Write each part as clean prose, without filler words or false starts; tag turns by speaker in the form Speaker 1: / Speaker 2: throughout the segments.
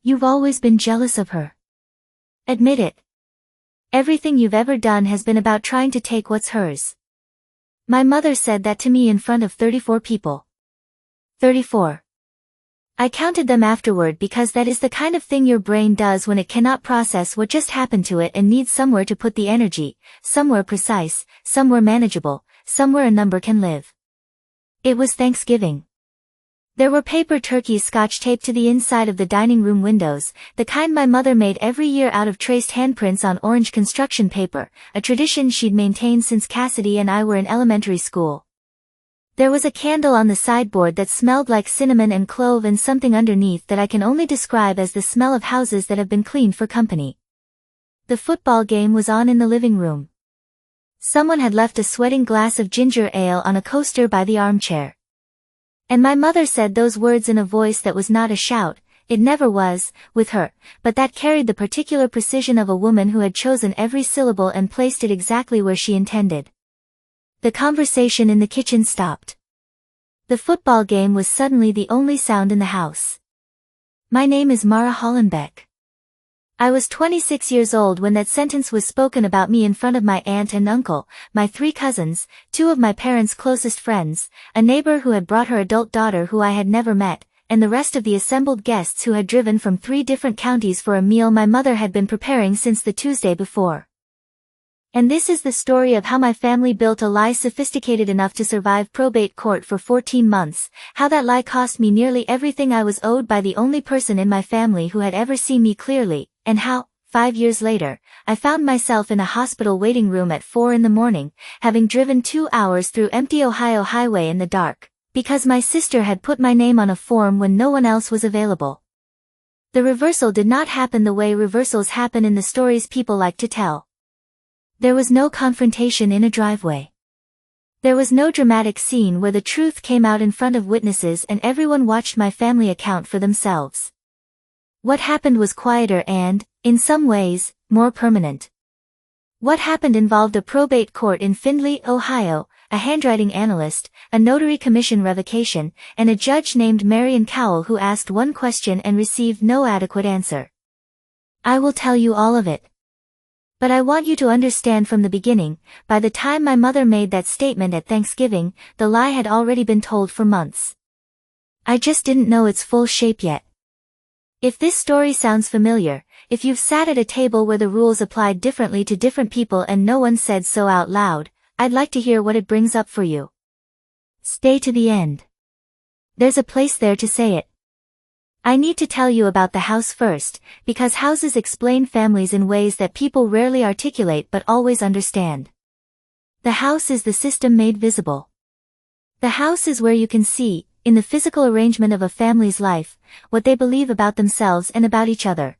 Speaker 1: You've always been jealous of her. Admit it. Everything you've ever done has been about trying to take what's hers. My mother said that to me in front of 34 people. 34. I counted them afterward because that is the kind of thing your brain does when it cannot process what just happened to it and needs somewhere to put the energy, somewhere precise, somewhere manageable, somewhere a number can live. It was Thanksgiving. There were paper turkeys scotch-taped to the inside of the dining room windows, the kind my mother made every year out of traced handprints on orange construction paper, a tradition she'd maintained since Cassidy and I were in elementary school. There was a candle on the sideboard that smelled like cinnamon and clove and something underneath that I can only describe as the smell of houses that have been cleaned for company. The football game was on in the living room. Someone had left a sweating glass of ginger ale on a coaster by the armchair. And my mother said those words in a voice that was not a shout, it never was, with her, but that carried the particular precision of a woman who had chosen every syllable and placed it exactly where she intended. The conversation in the kitchen stopped. The football game was suddenly the only sound in the house. My name is Mara Hollenbeck. I was 26 years old when that sentence was spoken about me in front of my aunt and uncle, my 3 cousins, 2 of my parents' closest friends, a neighbor who had brought her adult daughter who I had never met, and the rest of the assembled guests who had driven from 3 different counties for a meal my mother had been preparing since the Tuesday before. And this is the story of how my family built a lie sophisticated enough to survive probate court for 14 months, how that lie cost me nearly everything I was owed by the only person in my family who had ever seen me clearly, and how, 5 years later, I found myself in a hospital waiting room at 4 a.m, having driven 2 hours through empty Ohio highway in the dark, because my sister had put my name on a form when no one else was available. The reversal did not happen the way reversals happen in the stories people like to tell. There was no confrontation in a driveway. There was no dramatic scene where the truth came out in front of witnesses and everyone watched my family account for themselves. What happened was quieter and, in some ways, more permanent. What happened involved a probate court in Findlay, Ohio, a handwriting analyst, a notary commission revocation, and a judge named Marion Cowell who asked one question and received no adequate answer. I will tell you all of it. But I want you to understand from the beginning, by the time my mother made that statement at Thanksgiving, the lie had already been told for months. I just didn't know its full shape yet. If this story sounds familiar, if you've sat at a table where the rules applied differently to different people and no one said so out loud, I'd like to hear what it brings up for you. Stay to the end. There's a place there to say it. I need to tell you about the house first, because houses explain families in ways that people rarely articulate but always understand. The house is the system made visible. The house is where you can see, in the physical arrangement of a family's life, what they believe about themselves and about each other.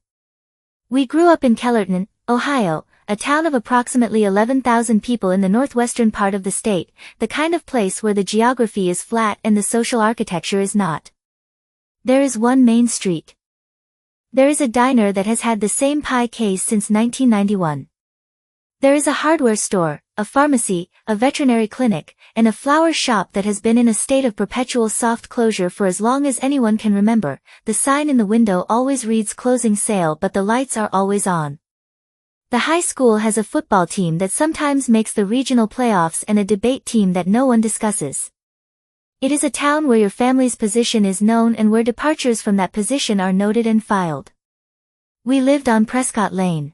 Speaker 1: We grew up in Kellerton, Ohio, a town of approximately 11,000 people in the northwestern part of the state, the kind of place where the geography is flat and the social architecture is not. There is one main street. There is a diner that has had the same pie case since 1991. There is a hardware store, a pharmacy, a veterinary clinic, and a flower shop that has been in a state of perpetual soft closure for as long as anyone can remember. The sign in the window always reads closing sale but the lights are always on. The high school has a football team that sometimes makes the regional playoffs and a debate team that no one discusses. It is a town where your family's position is known and where departures from that position are noted and filed. We lived on Prescott Lane.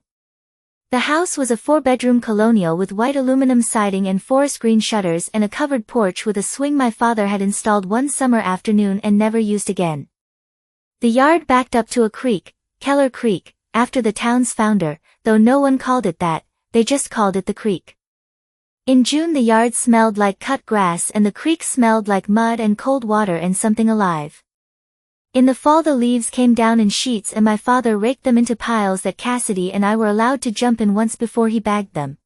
Speaker 1: The house was a 4-bedroom colonial with white aluminum siding and forest green shutters and a covered porch with a swing my father had installed one summer afternoon and never used again. The yard backed up to a creek, Keller Creek, after the town's founder, though no one called it that, they just called it the creek. In June the yard smelled like cut grass and the creek smelled like mud and cold water and something alive. In the fall the leaves came down in sheets and my father raked them into piles that Cassidy and I were allowed to jump in once before he bagged them.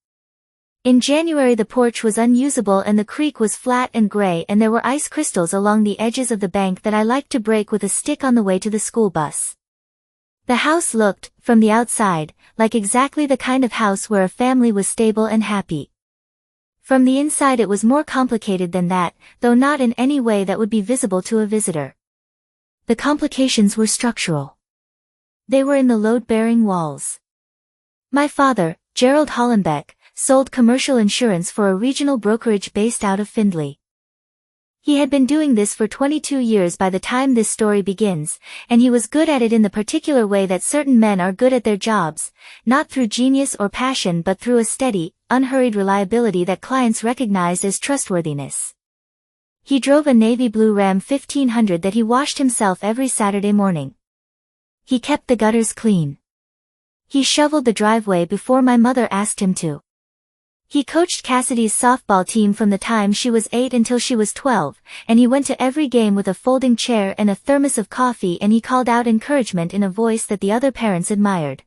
Speaker 1: In January the porch was unusable and the creek was flat and gray and there were ice crystals along the edges of the bank that I liked to break with a stick on the way to the school bus. The house looked, from the outside, like exactly the kind of house where a family was stable and happy. From the inside it was more complicated than that, though not in any way that would be visible to a visitor. The complications were structural. They were in the load-bearing walls. My father, Gerald Hollenbeck, sold commercial insurance for a regional brokerage based out of Findlay. He had been doing this for 22 years by the time this story begins, and he was good at it in the particular way that certain men are good at their jobs, not through genius or passion but through a steady, unhurried reliability that clients recognized as trustworthiness. He drove a navy blue Ram 1500 that he washed himself every Saturday morning. He kept the gutters clean. He shoveled the driveway before my mother asked him to. He coached Cassidy's softball team from the time she was 8 until she was 12, and he went to every game with a folding chair and a thermos of coffee, and he called out encouragement in a voice that the other parents admired.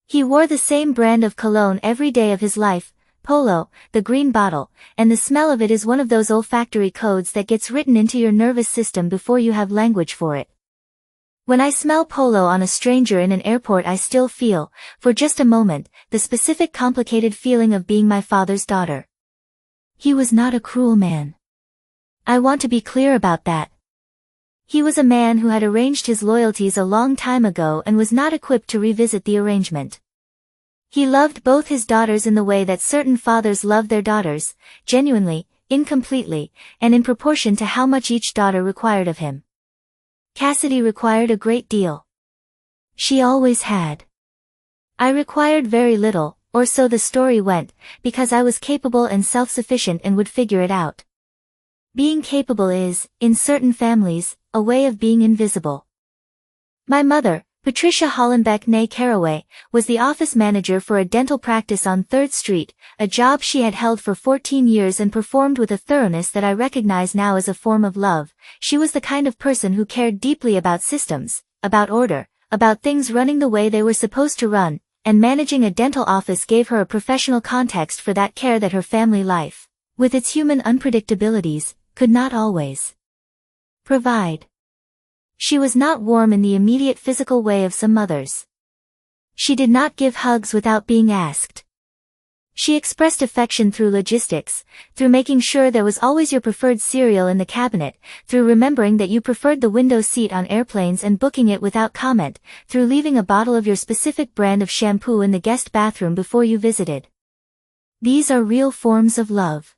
Speaker 1: He wore the same brand of cologne every day of his life, Polo, the green bottle, and the smell of it is one of those olfactory codes that gets written into your nervous system before you have language for it. When I smell Polo on a stranger in an airport, I still feel, for just a moment, the specific complicated feeling of being my father's daughter. He was not a cruel man. I want to be clear about that. He was a man who had arranged his loyalties a long time ago and was not equipped to revisit the arrangement. He loved both his daughters in the way that certain fathers love their daughters, genuinely, incompletely, and in proportion to how much each daughter required of him. Cassidy required a great deal. She always had. I required very little, or so the story went, because I was capable and self-sufficient and would figure it out. Being capable is, in certain families, a way of being invisible. My mother, Patricia Hollenbeck née Caraway, was the office manager for a dental practice on 3rd Street, a job she had held for 14 years and performed with a thoroughness that I recognize now as a form of love. She was the kind of person who cared deeply about systems, about order, about things running the way they were supposed to run, and managing a dental office gave her a professional context for that care that her family life, with its human unpredictabilities, could not always provide. She was not warm in the immediate physical way of some mothers. She did not give hugs without being asked. She expressed affection through logistics, through making sure there was always your preferred cereal in the cabinet, through remembering that you preferred the window seat on airplanes and booking it without comment, through leaving a bottle of your specific brand of shampoo in the guest bathroom before you visited. These are real forms of love.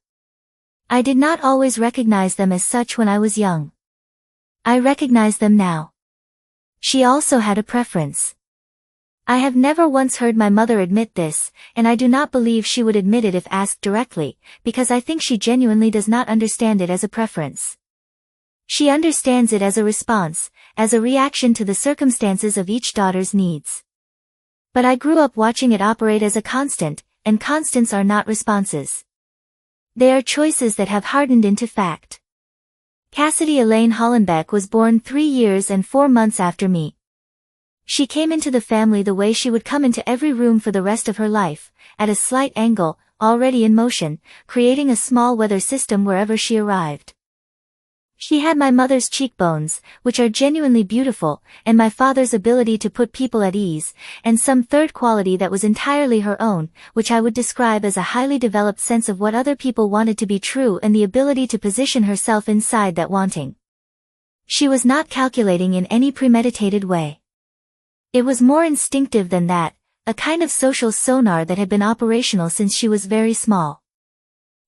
Speaker 1: I did not always recognize them as such when I was young. I recognize them now. She also had a preference. I have never once heard my mother admit this, and I do not believe she would admit it if asked directly, because I think she genuinely does not understand it as a preference. She understands it as a response, as a reaction to the circumstances of each daughter's needs. But I grew up watching it operate as a constant, and constants are not responses. They are choices that have hardened into fact. Cassidy Elaine Hollenbeck was born 3 years and 4 months after me. She came into the family the way she would come into every room for the rest of her life, at a slight angle, already in motion, creating a small weather system wherever she arrived. She had my mother's cheekbones, which are genuinely beautiful, and my father's ability to put people at ease, and some third quality that was entirely her own, which I would describe as a highly developed sense of what other people wanted to be true and the ability to position herself inside that wanting. She was not calculating in any premeditated way. It was more instinctive than that, a kind of social sonar that had been operational since she was very small.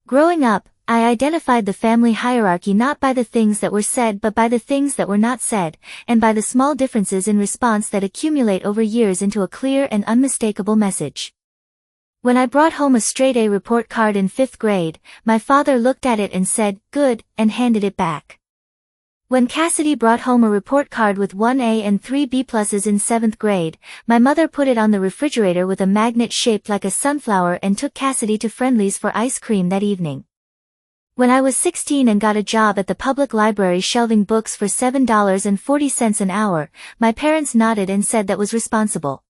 Speaker 1: Growing up, I identified the family hierarchy not by the things that were said but by the things that were not said, and by the small differences in response that accumulate over years into a clear and unmistakable message. When I brought home a straight A report card in 5th grade, my father looked at it and said, "Good," and handed it back. When Cassidy brought home a report card with 1 A and 3 B pluses in 7th grade, my mother put it on the refrigerator with a magnet shaped like a sunflower and took Cassidy to Friendly's for ice cream that evening. When I was 16 and got a job at the public library shelving books for $7.40 an hour, my parents nodded and said that was responsible.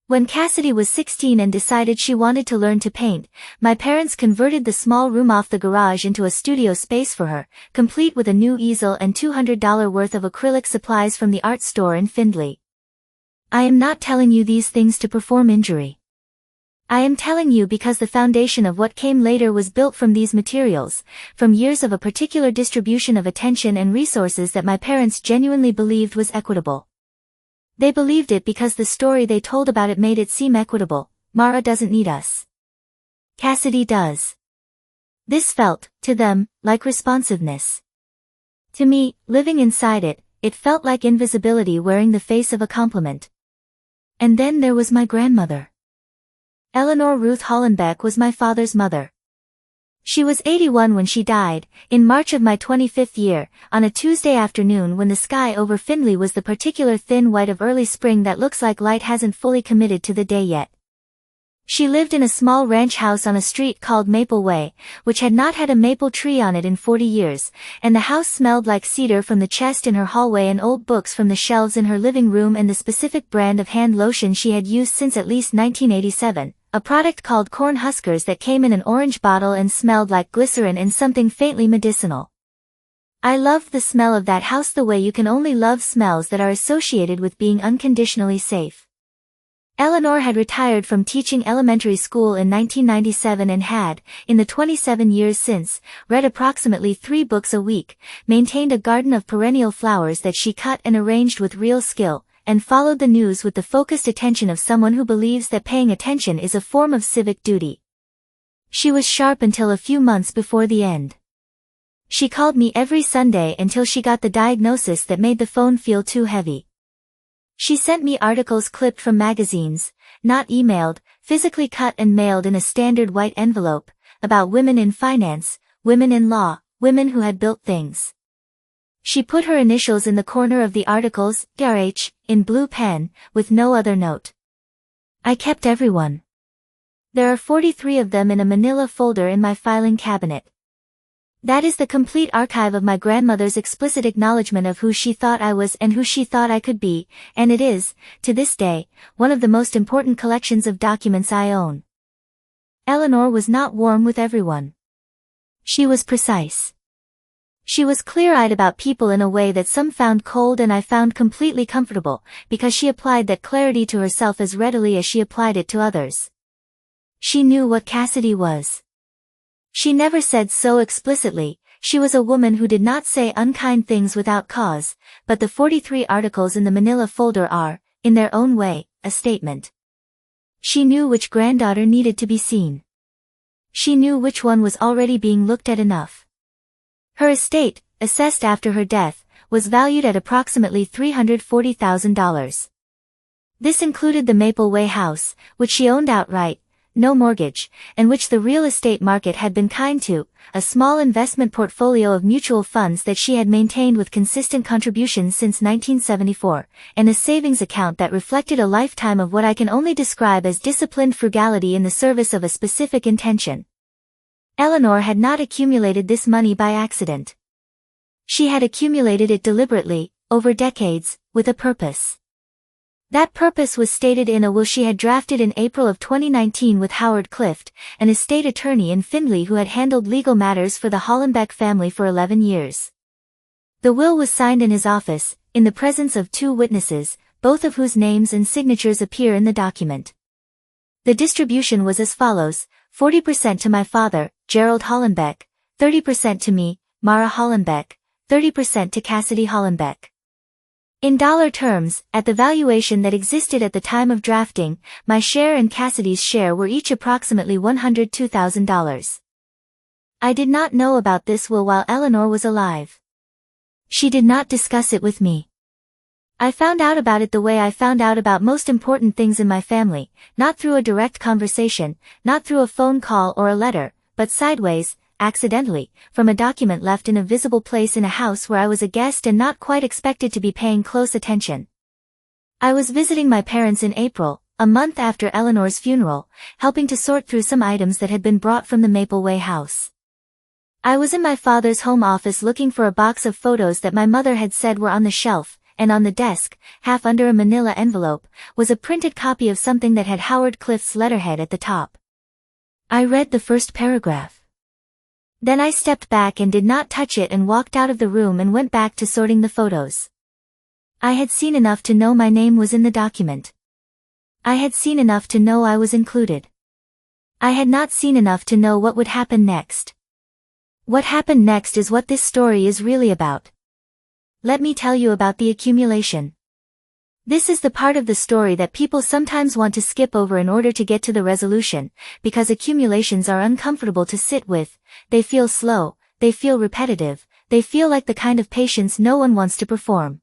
Speaker 1: When Cassidy was 16 and decided she wanted to learn to paint, my parents converted the small room off the garage into a studio space for her, complete with a new easel and $200 worth of acrylic supplies from the art store in Findlay. I am not telling you these things to perform injury. I am telling you because the foundation of what came later was built from these materials, from years of a particular distribution of attention and resources that my parents genuinely believed was equitable. They believed it because the story they told about it made it seem equitable. Mara doesn't need us. Cassidy does. This felt, to them, like responsiveness. To me, living inside it, it felt like invisibility wearing the face of a compliment. And then there was my grandmother. Eleanor Ruth Hollenbeck was my father's mother. She was 81 when she died, in March of my 25th year, on a Tuesday afternoon when the sky over Findlay was the particular thin white of early spring that looks like light hasn't fully committed to the day yet. She lived in a small ranch house on a street called Maple Way, which had not had a maple tree on it in 40 years, and the house smelled like cedar from the chest in her hallway and old books from the shelves in her living room and the specific brand of hand lotion she had used since at least 1987, a product called Corn Huskers that came in an orange bottle and smelled like glycerin and something faintly medicinal. I loved the smell of that house the way you can only love smells that are associated with being unconditionally safe. Eleanor had retired from teaching elementary school in 1997 and had, in the 27 years since, read approximately 3 books a week, maintained a garden of perennial flowers that she cut and arranged with real skill, and followed the news with the focused attention of someone who believes that paying attention is a form of civic duty. She was sharp until a few months before the end. She called me every Sunday until she got the diagnosis that made the phone feel too heavy. She sent me articles clipped from magazines, not emailed, physically cut and mailed in a standard white envelope, about women in finance, women in law, women who had built things. She put her initials in the corner of the articles, RH, in blue pen, with no other note. I kept everyone. There are 43 of them in a manila folder in my filing cabinet. That is the complete archive of my grandmother's explicit acknowledgement of who she thought I was and who she thought I could be, and it is, to this day, one of the most important collections of documents I own. Eleanor was not warm with everyone. She was precise. She was clear-eyed about people in a way that some found cold and I found completely comfortable, because she applied that clarity to herself as readily as she applied it to others. She knew what Cassidy was. She never said so explicitly, she was a woman who did not say unkind things without cause, but the 43 articles in the manila folder are, in their own way, a statement. She knew which granddaughter needed to be seen. She knew which one was already being looked at enough. Her estate, assessed after her death, was valued at approximately $340,000. This included the Maple Way house, which she owned outright, no mortgage, and which the real estate market had been kind to, a small investment portfolio of mutual funds that she had maintained with consistent contributions since 1974, and a savings account that reflected a lifetime of what I can only describe as disciplined frugality in the service of a specific intention. Eleanor had not accumulated this money by accident. She had accumulated it deliberately, over decades, with a purpose. That purpose was stated in a will she had drafted in April of 2019 with Howard Clift, an estate attorney in Findlay who had handled legal matters for the Hollenbeck family for 11 years. The will was signed in his office, in the presence of 2 witnesses, both of whose names and signatures appear in the document. The distribution was as follows: 40% to my father, Gerald Hollenbeck, 30% to me, Mara Hollenbeck, 30% to Cassidy Hollenbeck. In dollar terms, at the valuation that existed at the time of drafting, my share and Cassidy's share were each approximately $102,000. I did not know about this will while Eleanor was alive. She did not discuss it with me. I found out about it the way I found out about most important things in my family, not through a direct conversation, not through a phone call or a letter, but sideways, accidentally, from a document left in a visible place in a house where I was a guest and not quite expected to be paying close attention. I was visiting my parents in April, a month after Eleanor's funeral, helping to sort through some items that had been brought from the Maple Way house. I was in my father's home office looking for a box of photos that my mother had said were on the shelf, and on the desk, half under a manila envelope, was a printed copy of something that had Howard Clift's letterhead at the top. I read the first paragraph. Then I stepped back and did not touch it and walked out of the room and went back to sorting the photos. I had seen enough to know my name was in the document. I had seen enough to know I was included. I had not seen enough to know what would happen next. What happened next is what this story is really about. Let me tell you about the accumulation. This is the part of the story that people sometimes want to skip over in order to get to the resolution, because accumulations are uncomfortable to sit with, they feel slow, they feel repetitive, they feel like the kind of patience no one wants to perform.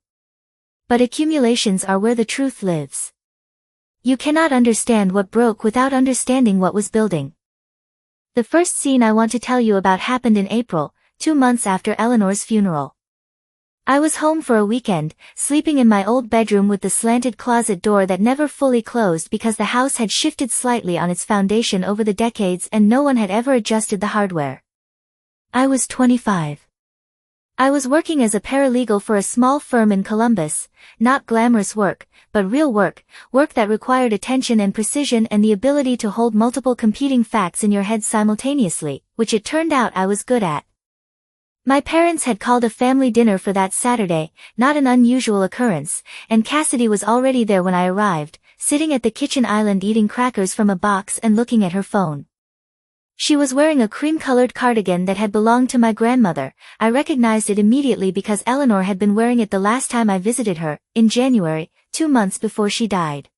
Speaker 1: But accumulations are where the truth lives. You cannot understand what broke without understanding what was building. The first scene I want to tell you about happened in April, 2 months after Eleanor's funeral. I was home for a weekend, sleeping in my old bedroom with the slanted closet door that never fully closed because the house had shifted slightly on its foundation over the decades and no one had ever adjusted the hardware. I was 25. I was working as a paralegal for a small firm in Columbus, not glamorous work, but real work, work that required attention and precision and the ability to hold multiple competing facts in your head simultaneously, which it turned out I was good at. My parents had called a family dinner for that Saturday, not an unusual occurrence, and Cassidy was already there when I arrived, sitting at the kitchen island eating crackers from a box and looking at her phone. She was wearing a cream-colored cardigan that had belonged to my grandmother. I recognized it immediately because Eleanor had been wearing it the last time I visited her, in January, 2 months before she died.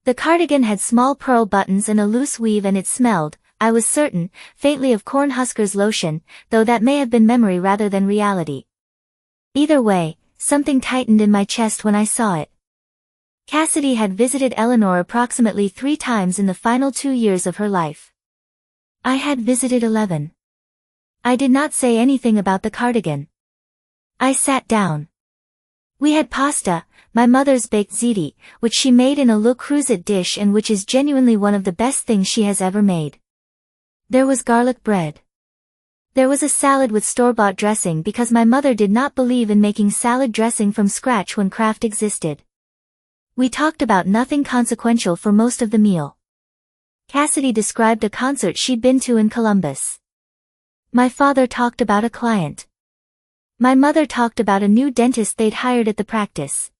Speaker 1: The cardigan had small pearl buttons and a loose weave and it smelled, I was certain, faintly of Cornhusker's lotion, though that may have been memory rather than reality. Either way, something tightened in my chest when I saw it. Cassidy had visited Eleanor approximately 3 times in the final 2 years of her life. I had visited 11. I did not say anything about the cardigan. I sat down. We had pasta, my mother's baked ziti, which she made in a Le Creuset dish and which is genuinely one of the best things she has ever made. There was garlic bread. There was a salad with store-bought dressing because my mother did not believe in making salad dressing from scratch when Kraft existed. We talked about nothing consequential for most of the meal. Cassidy described a concert she'd been to in Columbus. My father talked about a client. My mother talked about a new dentist they'd hired at the practice.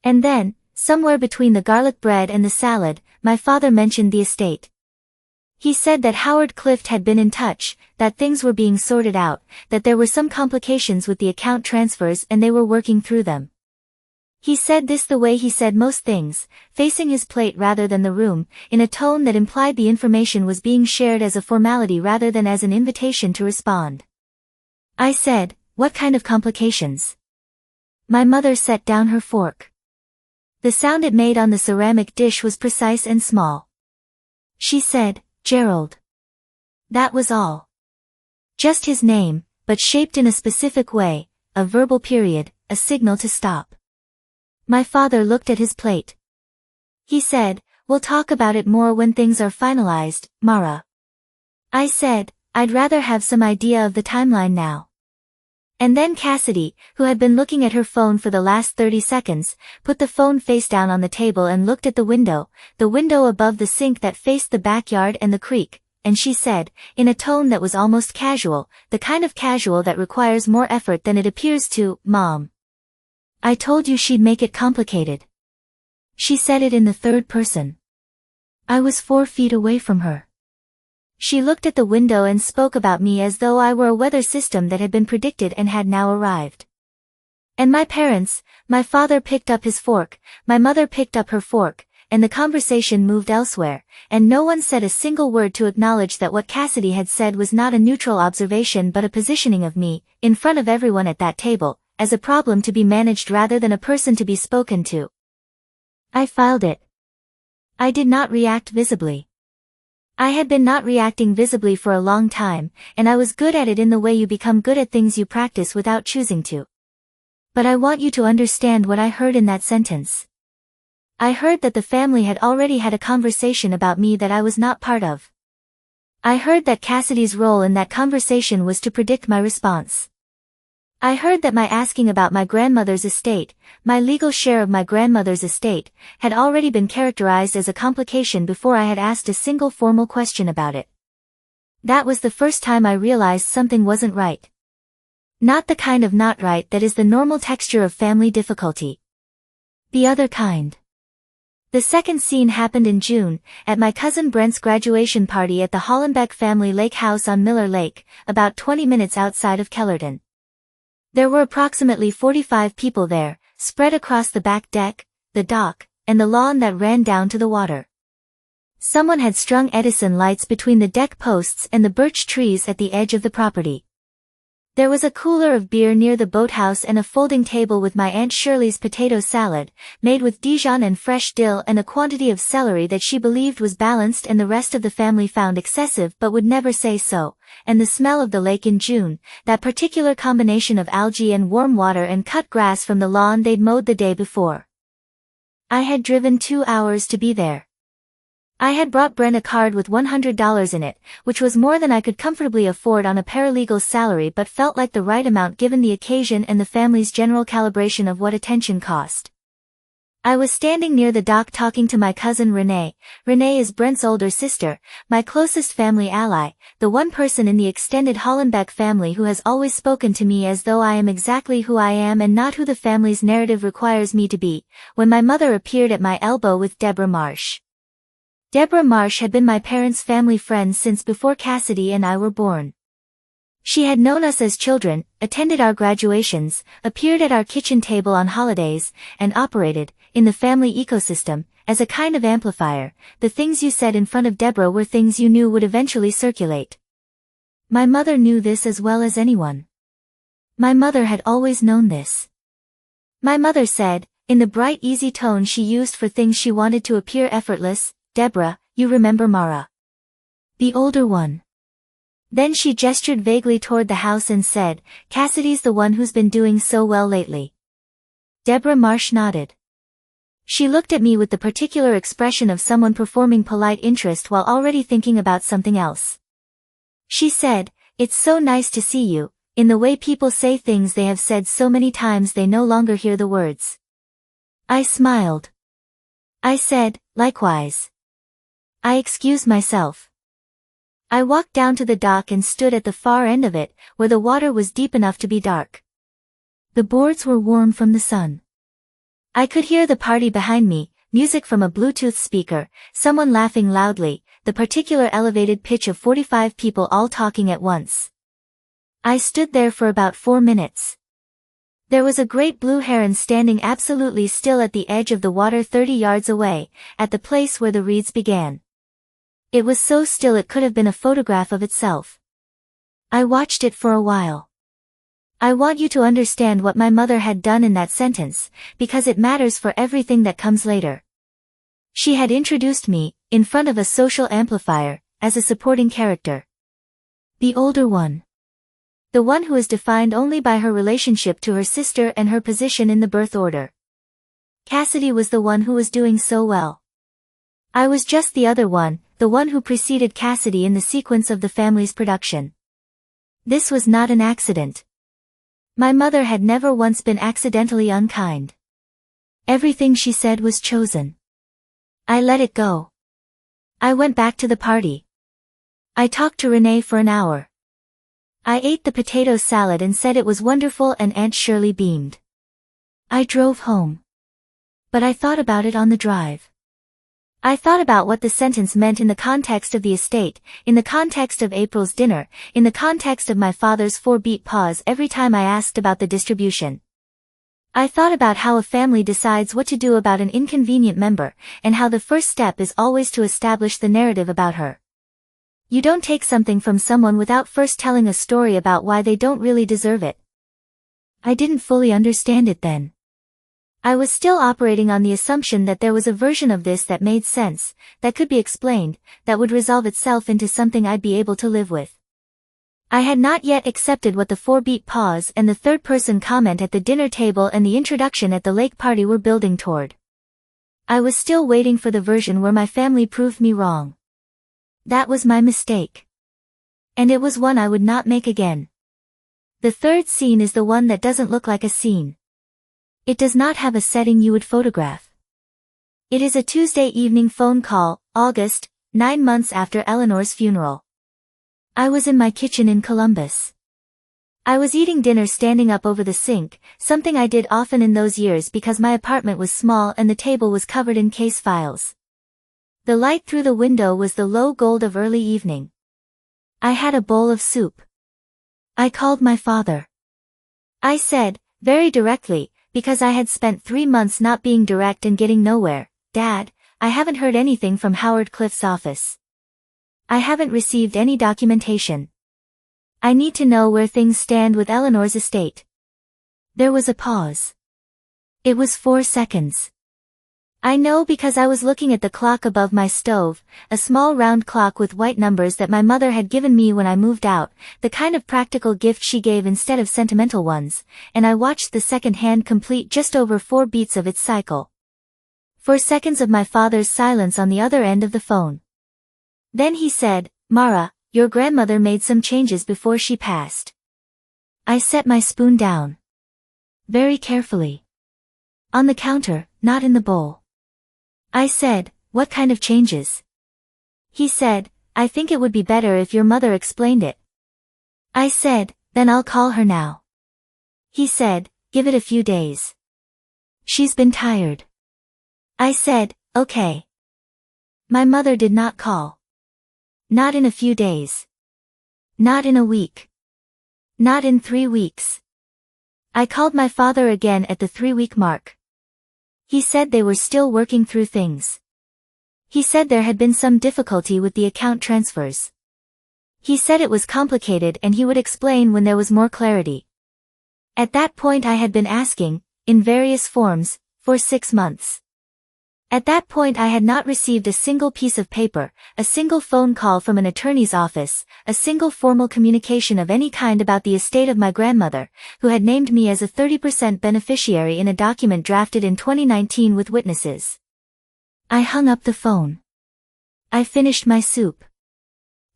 Speaker 1: And then, somewhere between the garlic bread and the salad, my father mentioned the estate. He said that Howard Clift had been in touch, that things were being sorted out, that there were some complications with the account transfers and they were working through them. He said this the way he said most things, facing his plate rather than the room, in a tone that implied the information was being shared as a formality rather than as an invitation to respond. I said, "What kind of complications?" My mother set down her fork. The sound it made on the ceramic dish was precise and small. She said, "Gerald." That was all. Just his name, but shaped in a specific way, a verbal period, a signal to stop. My father looked at his plate. He said, "We'll talk about it more when things are finalized, Mara." I said, "I'd rather have some idea of the timeline now." And then Cassidy, who had been looking at her phone for the last 30 seconds, put the phone face down on the table and looked at the window above the sink that faced the backyard and the creek, and she said, in a tone that was almost casual, the kind of casual that requires more effort than it appears to, "Mom. I told you she'd make it complicated." She said it in the third person. I was 4 feet away from her. She looked at the window and spoke about me as though I were a weather system that had been predicted and had now arrived. And my parents, my father picked up his fork, my mother picked up her fork, and the conversation moved elsewhere, and no one said a single word to acknowledge that what Cassidy had said was not a neutral observation but a positioning of me, in front of everyone at that table, as a problem to be managed rather than a person to be spoken to. I filed it. I did not react visibly. I had been not reacting visibly for a long time, and I was good at it in the way you become good at things you practice without choosing to. But I want you to understand what I heard in that sentence. I heard that the family had already had a conversation about me that I was not part of. I heard that Cassidy's role in that conversation was to predict my response. I heard that my asking about my grandmother's estate, my legal share of my grandmother's estate, had already been characterized as a complication before I had asked a single formal question about it. That was the first time I realized something wasn't right. Not the kind of not right that is the normal texture of family difficulty. The other kind. The second scene happened in June, at my cousin Brent's graduation party at the Hollenbeck family lake house on Miller Lake, about 20 minutes outside of Kellerton. There were approximately 45 people there, spread across the back deck, the dock, and the lawn that ran down to the water. Someone had strung Edison lights between the deck posts and the birch trees at the edge of the property. There was a cooler of beer near the boathouse and a folding table with my Aunt Shirley's potato salad, made with Dijon and fresh dill and a quantity of celery that she believed was balanced and the rest of the family found excessive but would never say so, and the smell of the lake in June, that particular combination of algae and warm water and cut grass from the lawn they'd mowed the day before. I had driven 2 hours to be there. I had brought Bren a card with $100 in it, which was more than I could comfortably afford on a paralegal's salary but felt like the right amount given the occasion and the family's general calibration of what attention cost. I was standing near the dock talking to my cousin Renee. Renee is Brent's older sister, my closest family ally, the one person in the extended Hollenbeck family who has always spoken to me as though I am exactly who I am and not who the family's narrative requires me to be, when my mother appeared at my elbow with Deborah Marsh. Deborah Marsh had been my parents' family friend since before Cassidy and I were born. She had known us as children, attended our graduations, appeared at our kitchen table on holidays, and operated, in the family ecosystem, as a kind of amplifier. The things you said in front of Deborah were things you knew would eventually circulate. My mother knew this as well as anyone. My mother had always known this. My mother said, in the bright easy tone she used for things she wanted to appear effortless, "Deborah, you remember Mara? The older one." Then she gestured vaguely toward the house and said, "Cassidy's the one who's been doing so well lately." Deborah Marsh nodded. She looked at me with the particular expression of someone performing polite interest while already thinking about something else. She said, "It's so nice to see you," in the way people say things they have said so many times they no longer hear the words. I smiled. I said, "Likewise." I excused myself. I walked down to the dock and stood at the far end of it, where the water was deep enough to be dark. The boards were warm from the sun. I could hear the party behind me, music from a Bluetooth speaker, someone laughing loudly, the particular elevated pitch of 45 people all talking at once. I stood there for about 4 minutes. There was a great blue heron standing absolutely still at the edge of the water 30 yards away, at the place where the reeds began. It was so still it could have been a photograph of itself. I watched it for a while. I want you to understand what my mother had done in that sentence, because it matters for everything that comes later. She had introduced me, in front of a social amplifier, as a supporting character. The older one. The one who is defined only by her relationship to her sister and her position in the birth order. Cassidy was the one who was doing so well. I was just the other one, the one who preceded Cassidy in the sequence of the family's production. This was not an accident. My mother had never once been accidentally unkind. Everything she said was chosen. I let it go. I went back to the party. I talked to Renee for an hour. I ate the potato salad and said it was wonderful and Aunt Shirley beamed. I drove home. But I thought about it on the drive. I thought about what the sentence meant in the context of the estate, in the context of April's dinner, in the context of my father's 4-beat pause every time I asked about the distribution. I thought about how a family decides what to do about an inconvenient member, and how the first step is always to establish the narrative about her. You don't take something from someone without first telling a story about why they don't really deserve it. I didn't fully understand it then. I was still operating on the assumption that there was a version of this that made sense, that could be explained, that would resolve itself into something I'd be able to live with. I had not yet accepted what the 4-beat pause and the third-person comment at the dinner table and the introduction at the lake party were building toward. I was still waiting for the version where my family proved me wrong. That was my mistake. And it was one I would not make again. The third scene is the one that doesn't look like a scene. It does not have a setting you would photograph. It is a Tuesday evening phone call, August, 9 months after Eleanor's funeral. I was in my kitchen in Columbus. I was eating dinner standing up over the sink, something I did often in those years because my apartment was small and the table was covered in case files. The light through the window was the low gold of early evening. I had a bowl of soup. I called my father. I said, very directly, because I had spent 3 months not being direct and getting nowhere. Dad, I haven't heard anything from Howard Cliff's office. I haven't received any documentation. I need to know where things stand with Eleanor's estate. There was a pause. It was 4 seconds. I know because I was looking at the clock above my stove, a small round clock with white numbers that my mother had given me when I moved out, the kind of practical gift she gave instead of sentimental ones, and I watched the second hand complete just over 4 beats of its cycle. 4 seconds of my father's silence on the other end of the phone. Then he said, "Mara, your grandmother made some changes before she passed." I set my spoon down. Very carefully. On the counter, not in the bowl. I said, "What kind of changes?" He said, "I think it would be better if your mother explained it." I said, "Then I'll call her now." He said, "Give it a few days. She's been tired." I said, "Okay." My mother did not call. Not in a few days. Not in a week. Not in 3 weeks. I called my father again at the 3-week mark. He said they were still working through things. He said there had been some difficulty with the account transfers. He said it was complicated and he would explain when there was more clarity. At that point I had been asking, in various forms, for 6 months. At that point I had not received a single piece of paper, a single phone call from an attorney's office, a single formal communication of any kind about the estate of my grandmother, who had named me as a 30% beneficiary in a document drafted in 2019 with witnesses. I hung up the phone. I finished my soup.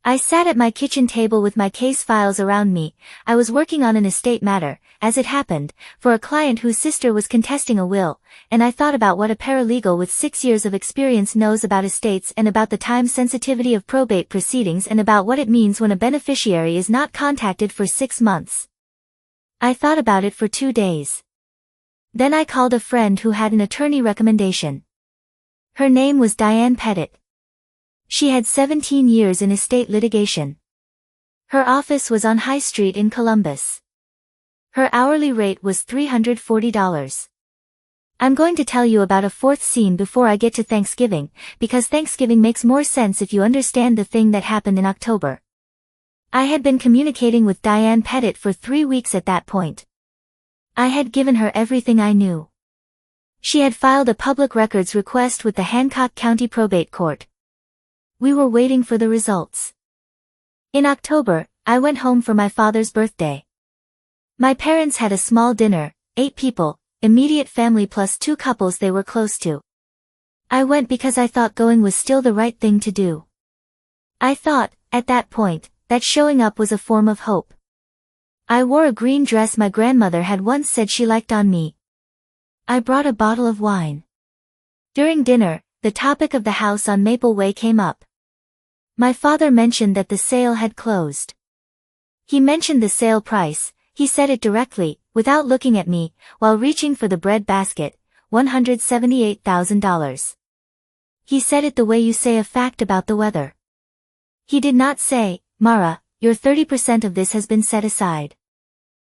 Speaker 1: I sat at my kitchen table with my case files around me. I was working on an estate matter, as it happened, for a client whose sister was contesting a will, and I thought about what a paralegal with 6 years of experience knows about estates and about the time sensitivity of probate proceedings and about what it means when a beneficiary is not contacted for 6 months. I thought about it for 2 days. Then I called a friend who had an attorney recommendation. Her name was Diane Pettit. She had 17 years in estate litigation. Her office was on High Street in Columbus. Her hourly rate was $340. I'm going to tell you about a 4th scene before I get to Thanksgiving, because Thanksgiving makes more sense if you understand the thing that happened in October. I had been communicating with Diane Pettit for 3 weeks at that point. I had given her everything I knew. She had filed a public records request with the Hancock County Probate Court. We were waiting for the results. In October, I went home for my father's birthday. My parents had a small dinner, 8 people, immediate family plus 2 couples they were close to. I went because I thought going was still the right thing to do. I thought, at that point, that showing up was a form of hope. I wore a green dress my grandmother had once said she liked on me. I brought a bottle of wine. During dinner, the topic of the house on Maple Way came up. My father mentioned that the sale had closed. He mentioned the sale price, he said it directly, without looking at me, while reaching for the bread basket, $178,000. He said it the way you say a fact about the weather. He did not say, "Mara, your 30% of this has been set aside."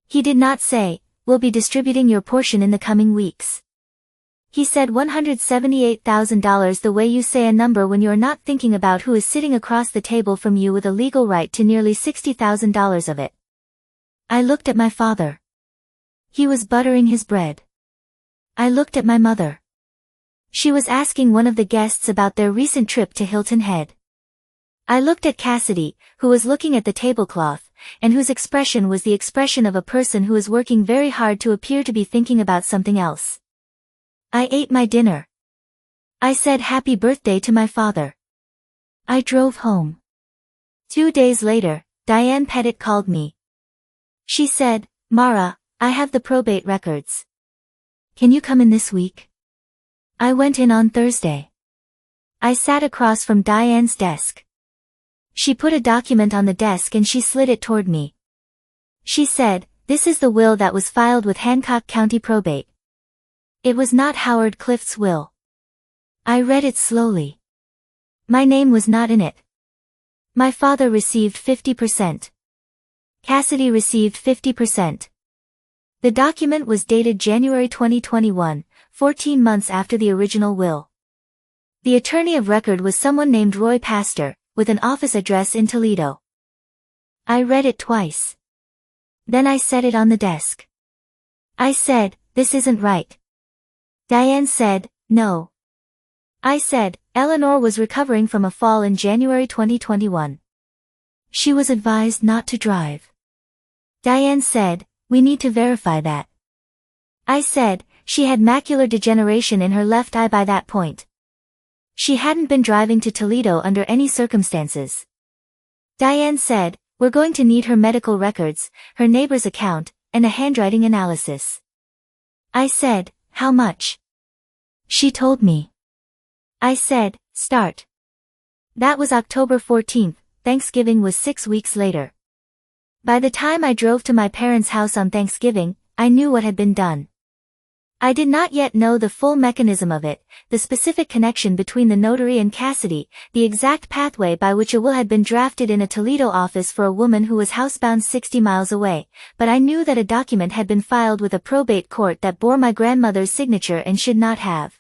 Speaker 1: He did not say, "We'll be distributing your portion in the coming weeks." He said $178,000 the way you say a number when you're not thinking about who is sitting across the table from you with a legal right to nearly $60,000 of it. I looked at my father. He was buttering his bread. I looked at my mother. She was asking one of the guests about their recent trip to Hilton Head. I looked at Cassidy, who was looking at the tablecloth, and whose expression was the expression of a person who is working very hard to appear to be thinking about something else. I ate my dinner. I said happy birthday to my father. I drove home. 2 days later, Diane Pettit called me. She said, "Mara, I have the probate records. Can you come in this week?" I went in on Thursday. I sat across from Diane's desk. She put a document on the desk and she slid it toward me. She said, "This is the will that was filed with Hancock County Probate." It was not Howard Cliff's will. I read it slowly. My name was not in it. My father received 50%. Cassidy received 50%. The document was dated January 2021, 14 months after the original will. The attorney of record was someone named Roy Pastor, with an office address in Toledo. I read it twice. Then I set it on the desk. I said, "This isn't right." Diane said, "No." I said, "Eleanor was recovering from a fall in January 2021. She was advised not to drive." Diane said, "We need to verify that." I said, "She had macular degeneration in her left eye by that point. She hadn't been driving to Toledo under any circumstances." Diane said, "We're going to need her medical records, her neighbor's account, and a handwriting analysis." I said, "How much?" She told me. I said, "Start." That was October 14th, Thanksgiving was 6 weeks later. By the time I drove to my parents' house on Thanksgiving, I knew what had been done. I did not yet know the full mechanism of it, the specific connection between the notary and Cassidy, the exact pathway by which a will had been drafted in a Toledo office for a woman who was housebound 60 miles away, but I knew that a document had been filed with a probate court that bore my grandmother's signature and should not have.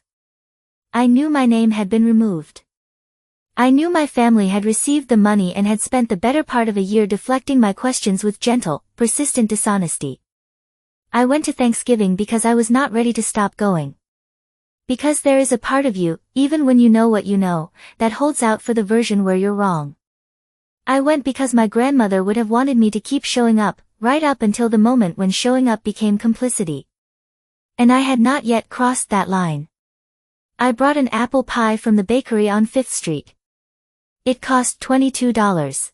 Speaker 1: I knew my name had been removed. I knew my family had received the money and had spent the better part of a year deflecting my questions with gentle, persistent dishonesty. I went to Thanksgiving because I was not ready to stop going. Because there is a part of you, even when you know what you know, that holds out for the version where you're wrong. I went because my grandmother would have wanted me to keep showing up, right up until the moment when showing up became complicity. And I had not yet crossed that line. I brought an apple pie from the bakery on 5th Street. It cost $22.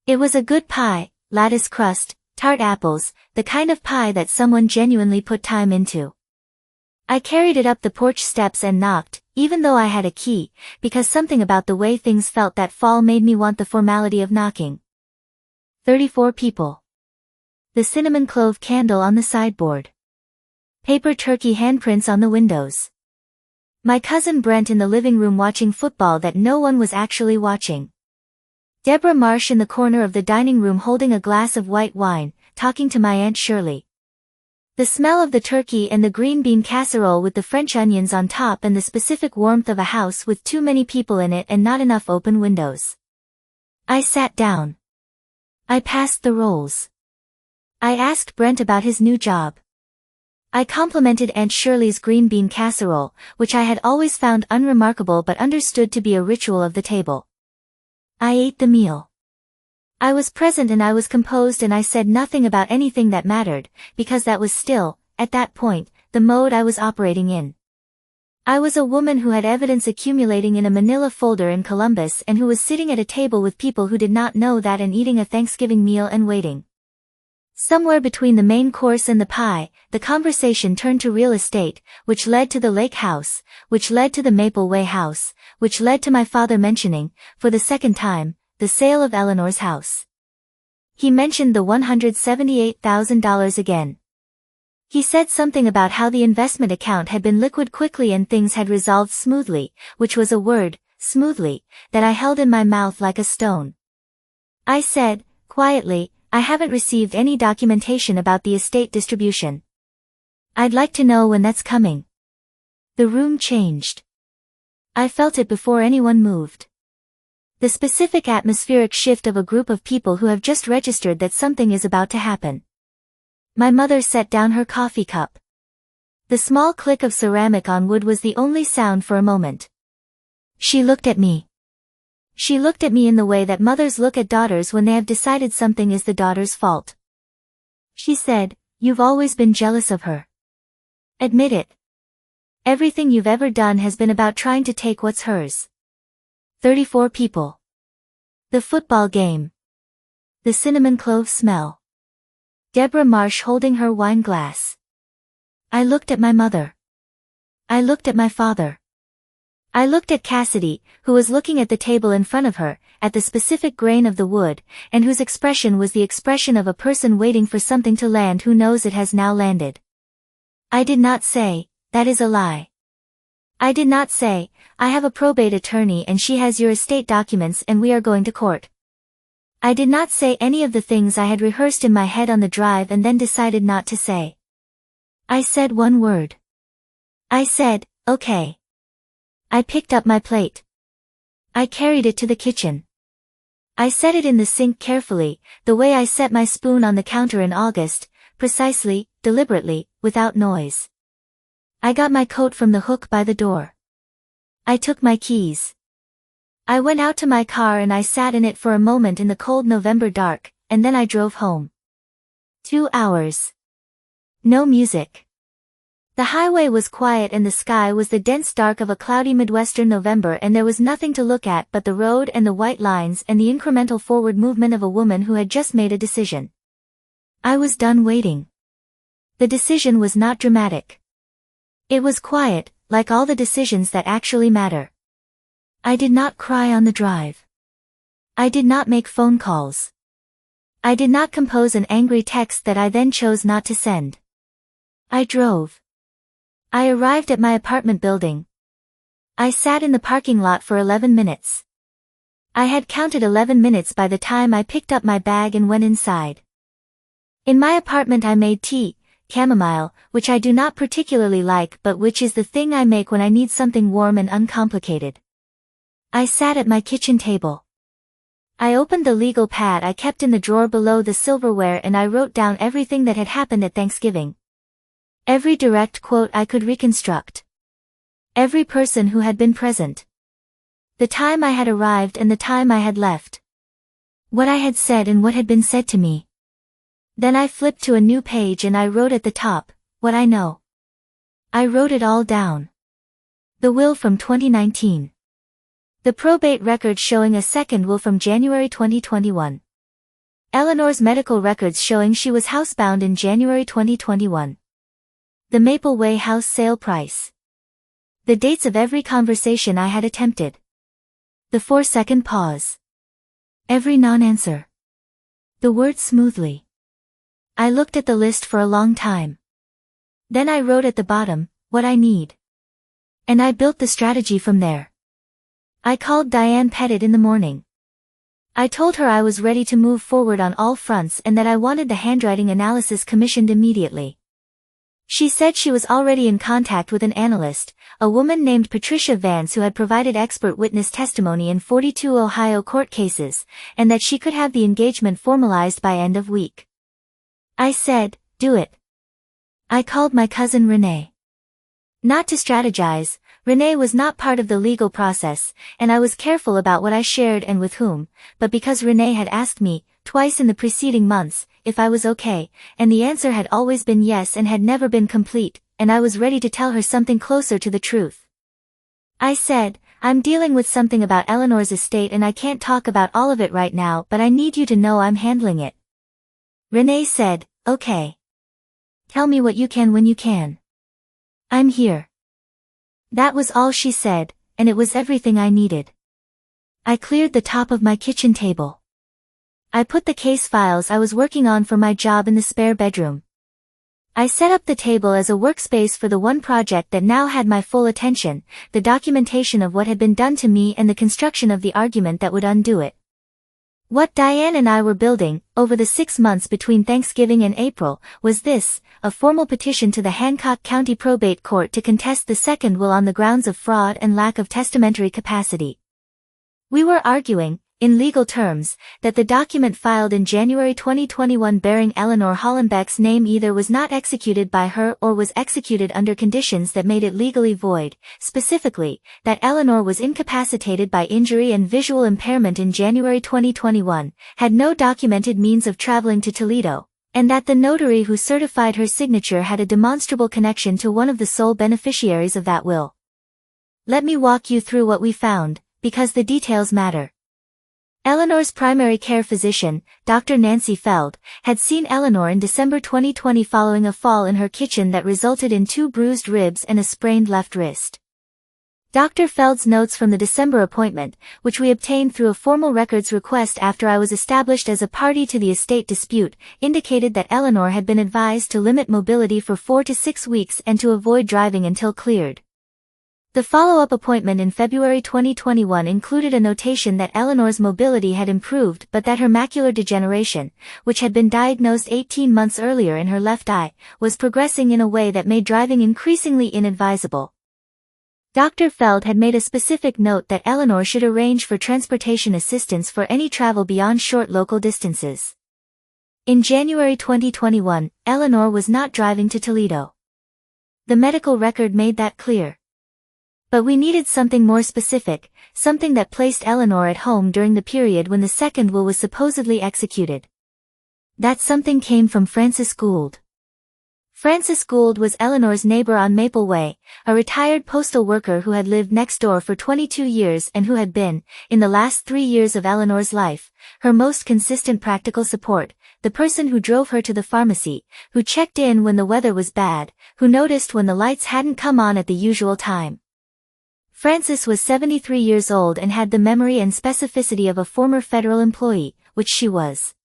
Speaker 1: It was a good pie, lattice crust, tart apples, the kind of pie that someone genuinely put time into. I carried it up the porch steps and knocked, even though I had a key, because something about the way things felt that fall made me want the formality of knocking. 34 people. The cinnamon clove candle on the sideboard. Paper turkey handprints on the windows. My cousin Brent in the living room watching football that no one was actually watching. Deborah Marsh in the corner of the dining room holding a glass of white wine, talking to my Aunt Shirley. The smell of the turkey and the green bean casserole with the French onions on top and the specific warmth of a house with too many people in it and not enough open windows. I sat down. I passed the rolls. I asked Brent about his new job. I complimented Aunt Shirley's green bean casserole, which I had always found unremarkable but understood to be a ritual of the table. I ate the meal. I was present and I was composed and I said nothing about anything that mattered, because that was still, at that point, the mode I was operating in. I was a woman who had evidence accumulating in a manila folder in Columbus and who was sitting at a table with people who did not know that and eating a Thanksgiving meal and waiting. Somewhere between the main course and the pie, the conversation turned to real estate, which led to the lake house, which led to the Maple Way house, which led to my father mentioning, for the second time, the sale of Eleanor's house. He mentioned the $178,000 again. He said something about how the investment account had been liquid quickly and things had resolved smoothly, which was a word, smoothly, that I held in my mouth like a stone. I said, quietly, I haven't received any documentation about the estate distribution. I'd like to know when that's coming. The room changed. I felt it before anyone moved. The specific atmospheric shift of a group of people who have just registered that something is about to happen. My mother set down her coffee cup. The small click of ceramic on wood was the only sound for a moment. She looked at me. She looked at me in the way that mothers look at daughters when they have decided something is the daughter's fault. She said, "You've always been jealous of her. Admit it. Everything you've ever done has been about trying to take what's hers." 34 people. The football game. The cinnamon clove smell. Deborah Marsh holding her wine glass. I looked at my mother. I looked at my father. I looked at Cassidy, who was looking at the table in front of her, at the specific grain of the wood, and whose expression was the expression of a person waiting for something to land who knows it has now landed. I did not say, "That is a lie." I did not say, "I have a probate attorney and she has your estate documents and we are going to court." I did not say any of the things I had rehearsed in my head on the drive and then decided not to say. I said one word. I said, okay. I picked up my plate. I carried it to the kitchen. I set it in the sink carefully, the way I set my spoon on the counter in August, precisely, deliberately, without noise. I got my coat from the hook by the door. I took my keys. I went out to my car and I sat in it for a moment in the cold November dark, and then I drove home. 2 hours. No music. The highway was quiet and the sky was the dense dark of a cloudy Midwestern November, and there was nothing to look at but the road and the white lines and the incremental forward movement of a woman who had just made a decision. I was done waiting. The decision was not dramatic. It was quiet, like all the decisions that actually matter. I did not cry on the drive. I did not make phone calls. I did not compose an angry text that I then chose not to send. I drove. I arrived at my apartment building. I sat in the parking lot for 11 minutes. I had counted 11 minutes by the time I picked up my bag and went inside. In my apartment I made tea, chamomile, which I do not particularly like but which is the thing I make when I need something warm and uncomplicated. I sat at my kitchen table. I opened the legal pad I kept in the drawer below the silverware and I wrote down everything that had happened at Thanksgiving. Every direct quote I could reconstruct. Every person who had been present. The time I had arrived and the time I had left. What I had said and what had been said to me. Then I flipped to a new page and I wrote at the top, what I know. I wrote it all down. The will from 2019. The probate record showing a second will from January 2021. Eleanor's medical records showing she was housebound in January 2021. The Maple Way house sale price. The dates of every conversation I had attempted. The 4-second pause. Every non-answer. The words smoothly. I looked at the list for a long time. Then I wrote at the bottom, what I need. And I built the strategy from there. I called Diane Pettit in the morning. I told her I was ready to move forward on all fronts and that I wanted the handwriting analysis commissioned immediately. She said she was already in contact with an analyst, a woman named Patricia Vance who had provided expert witness testimony in 42 Ohio court cases, and that she could have the engagement formalized by end of week. I said, do it. I called my cousin Renee. Not to strategize, Renee was not part of the legal process, and I was careful about what I shared and with whom, but because Renee had asked me, twice in the preceding months, if I was okay, and the answer had always been yes and had never been complete, and I was ready to tell her something closer to the truth. I said, I'm dealing with something about Eleanor's estate and I can't talk about all of it right now, but I need you to know I'm handling it. Renee said, okay. Tell me what you can when you can. I'm here. That was all she said, and it was everything I needed. I cleared the top of my kitchen table. I put the case files I was working on for my job in the spare bedroom. I set up the table as a workspace for the one project that now had my full attention, the documentation of what had been done to me and the construction of the argument that would undo it. What Diane and I were building, over the 6 months between Thanksgiving and April, was this, a formal petition to the Hancock County Probate Court to contest the second will on the grounds of fraud and lack of testamentary capacity. We were arguing, in legal terms, that the document filed in January 2021 bearing Eleanor Hollenbeck's name either was not executed by her or was executed under conditions that made it legally void, specifically, that Eleanor was incapacitated by injury and visual impairment in January 2021, had no documented means of traveling to Toledo, and that the notary who certified her signature had a demonstrable connection to one of the sole beneficiaries of that will. Let me walk you through what we found, because the details matter. Eleanor's primary care physician, Dr. Nancy Feld, had seen Eleanor in December 2020 following a fall in her kitchen that resulted in 2 bruised ribs and a sprained left wrist. Dr. Feld's notes from the December appointment, which we obtained through a formal records request after I was established as a party to the estate dispute, indicated that Eleanor had been advised to limit mobility for 4 to 6 weeks and to avoid driving until cleared. The follow-up appointment in February 2021 included a notation that Eleanor's mobility had improved but that her macular degeneration, which had been diagnosed 18 months earlier in her left eye, was progressing in a way that made driving increasingly inadvisable. Dr. Feld had made a specific note that Eleanor should arrange for transportation assistance for any travel beyond short local distances. In January 2021, Eleanor was not driving to Toledo. The medical record made that clear. But we needed something more specific, something that placed Eleanor at home during the period when the second will was supposedly executed. That something came from Frances Gould. Frances Gould was Eleanor's neighbor on Maple Way, a retired postal worker who had lived next door for 22 years and who had been, in the last 3 years of Eleanor's life, her most consistent practical support, the person who drove her to the pharmacy, who checked in when the weather was bad, who noticed when the lights hadn't come on at the usual time. Frances was 73 years old and had the memory and specificity of a former federal employee, which she was.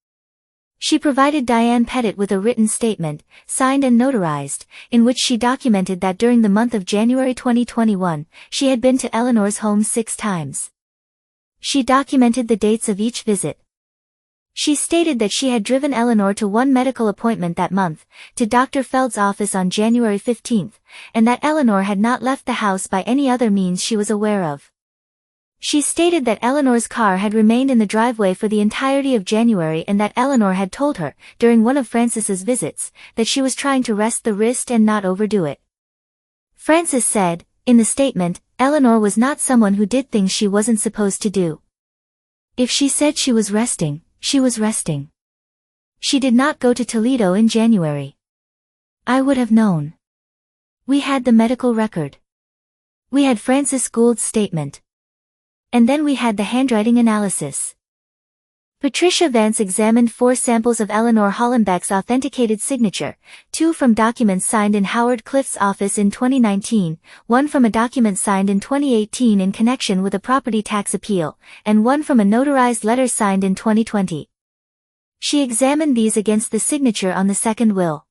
Speaker 1: She provided Diane Pettit with a written statement, signed and notarized, in which she documented that during the month of January 2021, she had been to Eleanor's home 6 times. She documented the dates of each visit. She stated that she had driven Eleanor to one medical appointment that month, to Dr. Feld's office on January 15, and that Eleanor had not left the house by any other means she was aware of. She stated that Eleanor's car had remained in the driveway for the entirety of January and that Eleanor had told her, during one of Frances's visits, that she was trying to rest the wrist and not overdo it. Frances said, in the statement, Eleanor was not someone who did things she wasn't supposed to do. If she said she was resting, she was resting. She did not go to Toledo in January. I would have known. We had the medical record. We had Frances Gould's statement. And then we had the handwriting analysis. Patricia Vance examined 4 samples of Eleanor Hollenbeck's authenticated signature, 2 from documents signed in Howard Cliff's office in 2019, 1 from a document signed in 2018 in connection with a property tax appeal, and 1 from a notarized letter signed in 2020. She examined these against the signature on the second will.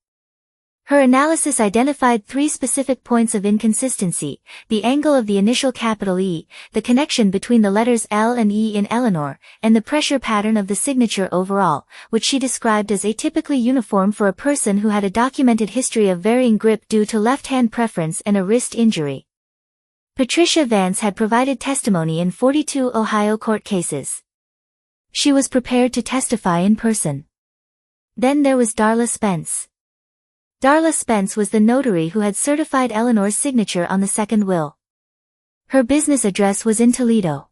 Speaker 1: Her analysis identified 3 specific points of inconsistency: the angle of the initial capital E, the connection between the letters L and E in Eleanor, and the pressure pattern of the signature overall, which she described as atypically uniform for a person who had a documented history of varying grip due to left-hand preference and a wrist injury. Patricia Vance had provided testimony in 42 Ohio court cases. She was prepared to testify in person. Then there was Darla Spence. Darla Spence was the notary who had certified Eleanor's signature on the second will. Her business address was in Toledo.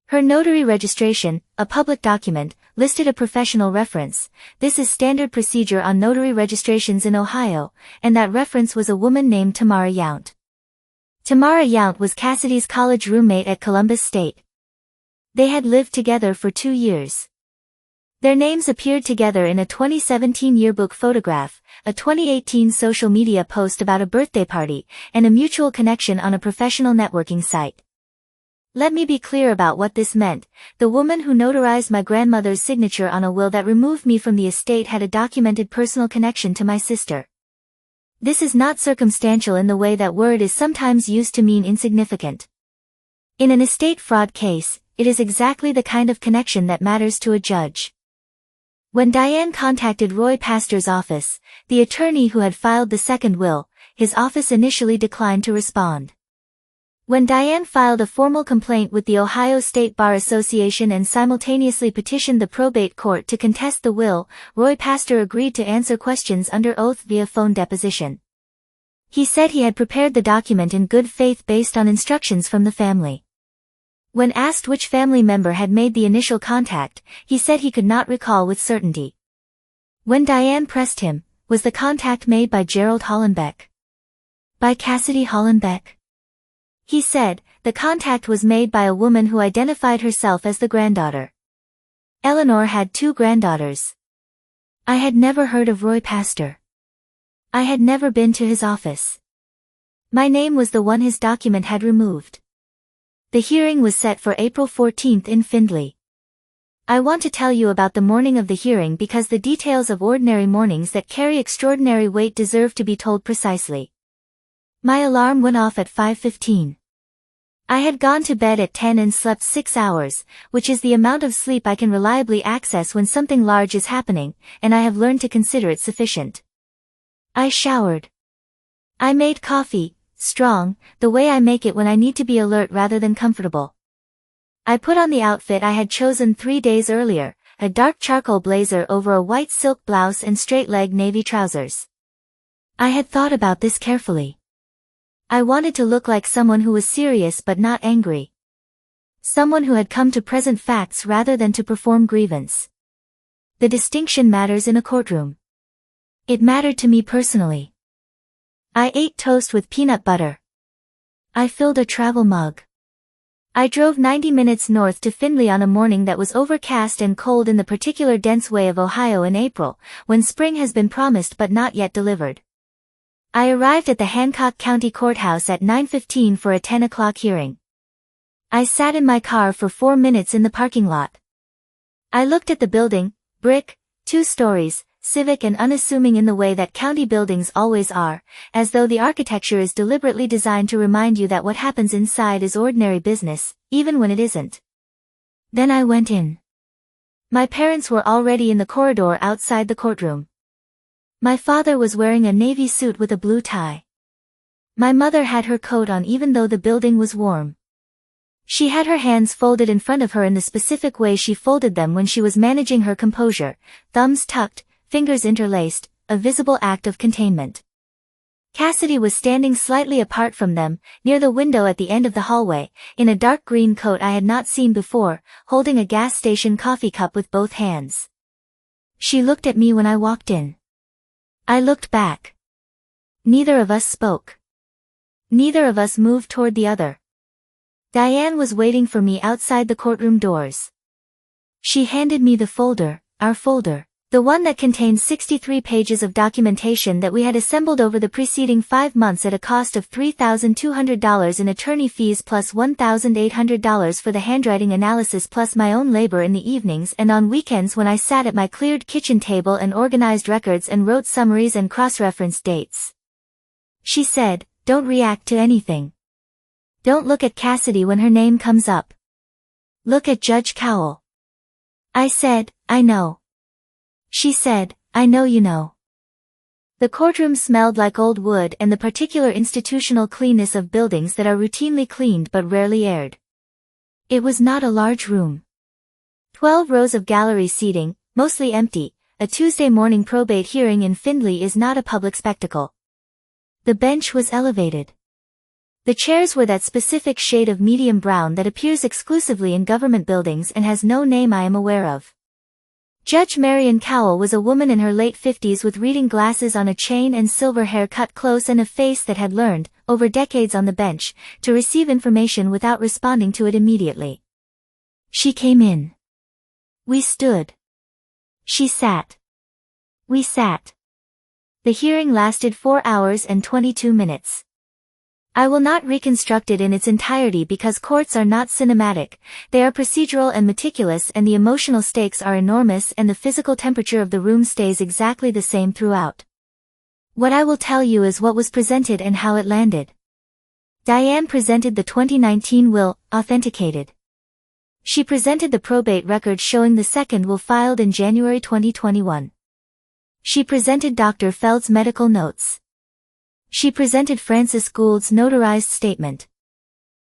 Speaker 1: Her notary registration, a public document, listed a professional reference. This is standard procedure on notary registrations in Ohio, and that reference was a woman named Tamara Yount. Tamara Yount was Cassidy's college roommate at Columbus State. They had lived together for 2 years. Their names appeared together in a 2017 yearbook photograph, a 2018 social media post about a birthday party, and a mutual connection on a professional networking site. Let me be clear about what this meant. The woman who notarized my grandmother's signature on a will that removed me from the estate had a documented personal connection to my sister. This is not circumstantial in the way that word is sometimes used to mean insignificant. In an estate fraud case, it is exactly the kind of connection that matters to a judge. When Diane contacted Roy Pastor's office, the attorney who had filed the second will, his office initially declined to respond. When Diane filed a formal complaint with the Ohio State Bar Association and simultaneously petitioned the probate court to contest the will, Roy Pastor agreed to answer questions under oath via phone deposition. He said he had prepared the document in good faith based on instructions from the family. When asked which family member had made the initial contact, he said he could not recall with certainty. When Diane pressed him, was the contact made by Gerald Hollenbeck? By Cassidy Hollenbeck? He said, the contact was made by a woman who identified herself as the granddaughter. Eleanor had 2 granddaughters. I had never heard of Roy Pastor. I had never been to his office. My name was the one his document had removed. The hearing was set for April 14 in Findlay. I want to tell you about the morning of the hearing because the details of ordinary mornings that carry extraordinary weight deserve to be told precisely. My alarm went off at 5:15. I had gone to bed at 10 and slept 6 hours, which is the amount of sleep I can reliably access when something large is happening, and I have learned to consider it sufficient. I showered. I made coffee, strong, the way I make it when I need to be alert rather than comfortable. I put on the outfit I had chosen 3 days earlier, a dark charcoal blazer over a white silk blouse and straight-leg navy trousers. I had thought about this carefully. I wanted to look like someone who was serious but not angry. Someone who had come to present facts rather than to perform grievance. The distinction matters in a courtroom. It mattered to me personally. I ate toast with peanut butter. I filled a travel mug. I drove 90 minutes north to Findlay on a morning that was overcast and cold in the particular dense way of Ohio in April, when spring has been promised but not yet delivered. I arrived at the Hancock County Courthouse at 9:15 for a 10 o'clock hearing. I sat in my car for 4 minutes in the parking lot. I looked at the building, brick, 2 stories, civic and unassuming in the way that county buildings always are, as though the architecture is deliberately designed to remind you that what happens inside is ordinary business, even when it isn't. Then I went in. My parents were already in the corridor outside the courtroom. My father was wearing a navy suit with a blue tie. My mother had her coat on even though the building was warm. She had her hands folded in front of her in the specific way she folded them when she was managing her composure, thumbs tucked, fingers interlaced, a visible act of containment. Cassidy was standing slightly apart from them, near the window at the end of the hallway, in a dark green coat I had not seen before, holding a gas station coffee cup with both hands. She looked at me when I walked in. I looked back. Neither of us spoke. Neither of us moved toward the other. Diane was waiting for me outside the courtroom doors. She handed me the folder, our folder, the one that contained 63 pages of documentation that we had assembled over the preceding 5 months at a cost of $3,200 in attorney fees plus $1,800 for the handwriting analysis plus my own labor in the evenings and on weekends when I sat at my cleared kitchen table and organized records and wrote summaries and cross-referenced dates. She said, "Don't react to anything. Don't look at Cassidy when her name comes up. Look at Judge Cowell." I said, "I know." She said, "I know you know." The courtroom smelled like old wood and the particular institutional cleanness of buildings that are routinely cleaned but rarely aired. It was not a large room. 12 rows of gallery seating, mostly empty. A Tuesday morning probate hearing in Findlay is not a public spectacle. The bench was elevated. The chairs were that specific shade of medium brown that appears exclusively in government buildings and has no name I am aware of. Judge Marion Cowell was a woman in her late 50s with reading glasses on a chain and silver hair cut close and a face that had learned, over decades on the bench, to receive information without responding to it immediately. She came in. We stood. She sat. We sat. The hearing lasted 4 hours and 22 minutes. I will not reconstruct it in its entirety because courts are not cinematic, they are procedural and meticulous and the emotional stakes are enormous and the physical temperature of the room stays exactly the same throughout. What I will tell you is what was presented and how it landed. Diane presented the 2019 will, authenticated. She presented the probate record showing the second will filed in January 2021. She presented Dr. Feld's medical notes. She presented Francis Gould's notarized statement.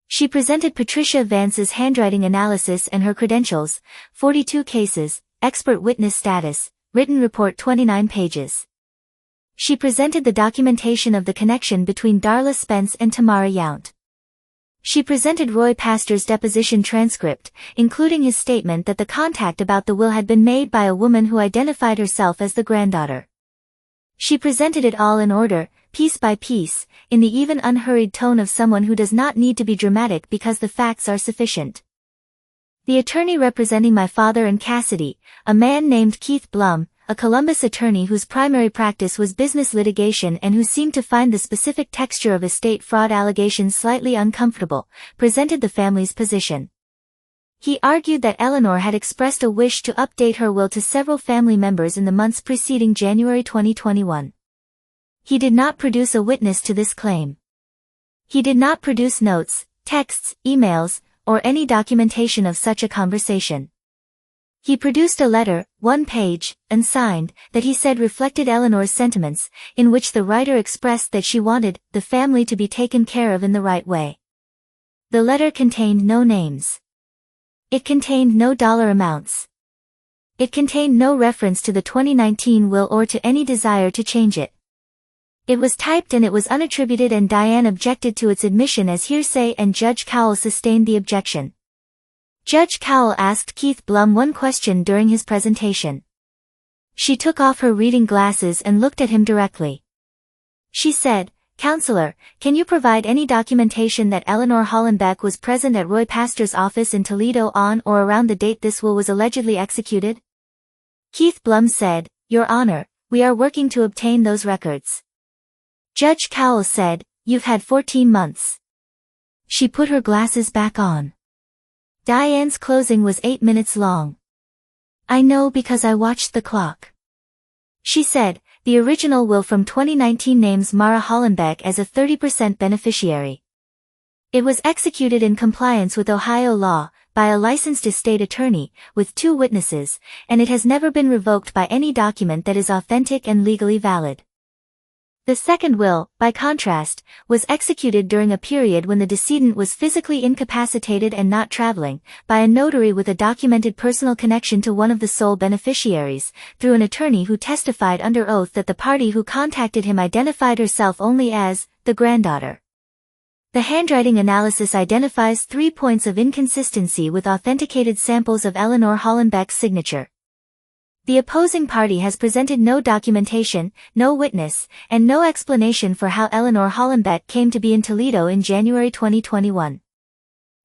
Speaker 1: She presented Patricia Vance's handwriting analysis and her credentials, 42 cases, expert witness status, written report 29 pages. She presented the documentation of the connection between Darla Spence and Tamara Yount. She presented Roy Pastor's deposition transcript, including his statement that the contact about the will had been made by a woman who identified herself as the granddaughter. She presented it all in order, piece by piece, in the even unhurried tone of someone who does not need to be dramatic because the facts are sufficient. The attorney representing my father and Cassidy, a man named Keith Blum, a Columbus attorney whose primary practice was business litigation and who seemed to find the specific texture of estate fraud allegations slightly uncomfortable, presented the family's position. He argued that Eleanor had expressed a wish to update her will to several family members in the months preceding January 2021. He did not produce a witness to this claim. He did not produce notes, texts, emails, or any documentation of such a conversation. He produced a letter, 1 page, unsigned, that he said reflected Eleanor's sentiments, in which the writer expressed that she wanted the family to be taken care of in the right way. The letter contained no names. It contained no dollar amounts. It contained no reference to the 2019 will or to any desire to change it. It was typed and it was unattributed, and Diane objected to its admission as hearsay, and Judge Cowell sustained the objection. Judge Cowell asked Keith Blum one question during his presentation. She took off her reading glasses and looked at him directly. She said, "Counselor, can you provide any documentation that Eleanor Hollenbeck was present at Roy Pastor's office in Toledo on or around the date this will was allegedly executed?" Keith Blum said, "Your Honor, we are working to obtain those records." Judge Cowell said, "You've had 14 months. She put her glasses back on. Diane's closing was 8 minutes long. "I know because I watched the clock." She said, "The original will from 2019 names Mara Hollenbeck as a 30% beneficiary. It was executed in compliance with Ohio law, by a licensed estate attorney, with 2 witnesses, and it has never been revoked by any document that is authentic and legally valid." The second will, by contrast, was executed during a period when the decedent was physically incapacitated and not traveling, by a notary with a documented personal connection to one of the sole beneficiaries, through an attorney who testified under oath that the party who contacted him identified herself only as the granddaughter. The handwriting analysis identifies 3 points of inconsistency with authenticated samples of Eleanor Hollenbeck's signature. The opposing party has presented no documentation, no witness, and no explanation for how Eleanor Hollenbeck came to be in Toledo in January 2021.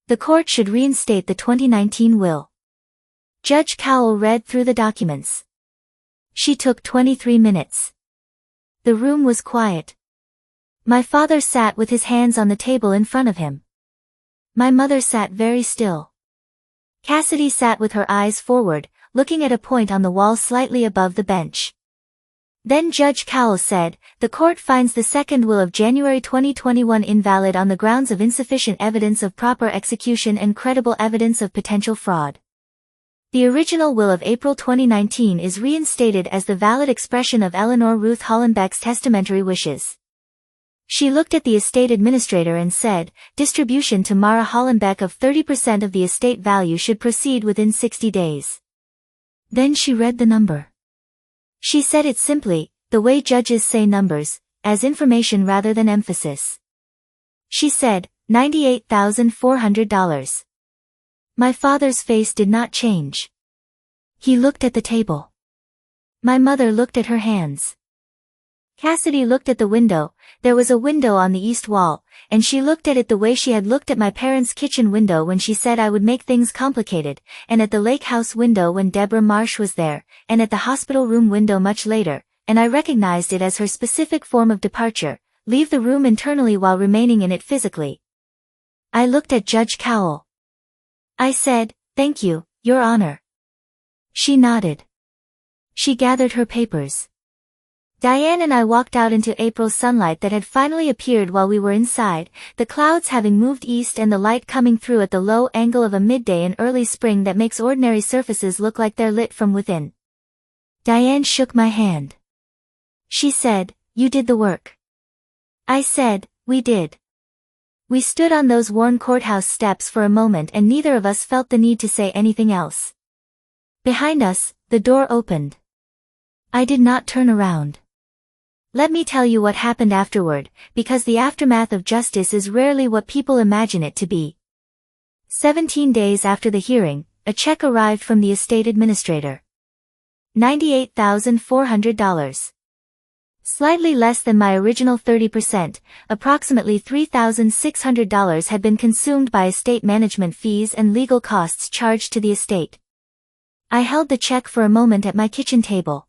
Speaker 1: The court should reinstate the 2019 will. Judge Cowell read through the documents. She took 23 minutes. The room was quiet. My father sat with his hands on the table in front of him. My mother sat very still. Cassidy sat with her eyes forward, looking at a point on the wall slightly above the bench. Then Judge Cowell said, "The court finds the second will of January 2021 invalid on the grounds of insufficient evidence of proper execution and credible evidence of potential fraud. The original will of April 2019 is reinstated as the valid expression of Eleanor Ruth Hollenbeck's testamentary wishes." She looked at the estate administrator and said, "Distribution to Mara Hollenbeck of 30% of the estate value should proceed within 60 days. Then she read the number. She said it simply, the way judges say numbers, as information rather than emphasis. She said, $98,400. My father's face did not change. He looked at the table. My mother looked at her hands. Cassidy looked at the window. There was a window on the east wall, and she looked at it the way she had looked at my parents' kitchen window when she said I would make things complicated, and at the lake house window when Deborah Marsh was there, and at the hospital room window much later, and I recognized it as her specific form of departure, leave the room internally while remaining in it physically. I looked at Judge Cowell. I said, "Thank you, Your Honor." She nodded. She gathered her papers. Diane and I walked out into April's sunlight that had finally appeared while we were inside, the clouds having moved east and the light coming through at the low angle of a midday in early spring that makes ordinary surfaces look like they're lit from within. Diane shook my hand. She said, "You did the work." I said, "We did." We stood on those worn courthouse steps for a moment and neither of us felt the need to say anything else. Behind us, the door opened. I did not turn around. Let me tell you what happened afterward, because the aftermath of justice is rarely what people imagine it to be. 17 days after the hearing, a check arrived from the estate administrator. $98,400. Slightly less than my original 30%, approximately $3,600 had been consumed by estate management fees and legal costs charged to the estate. I held the check for a moment at my kitchen table.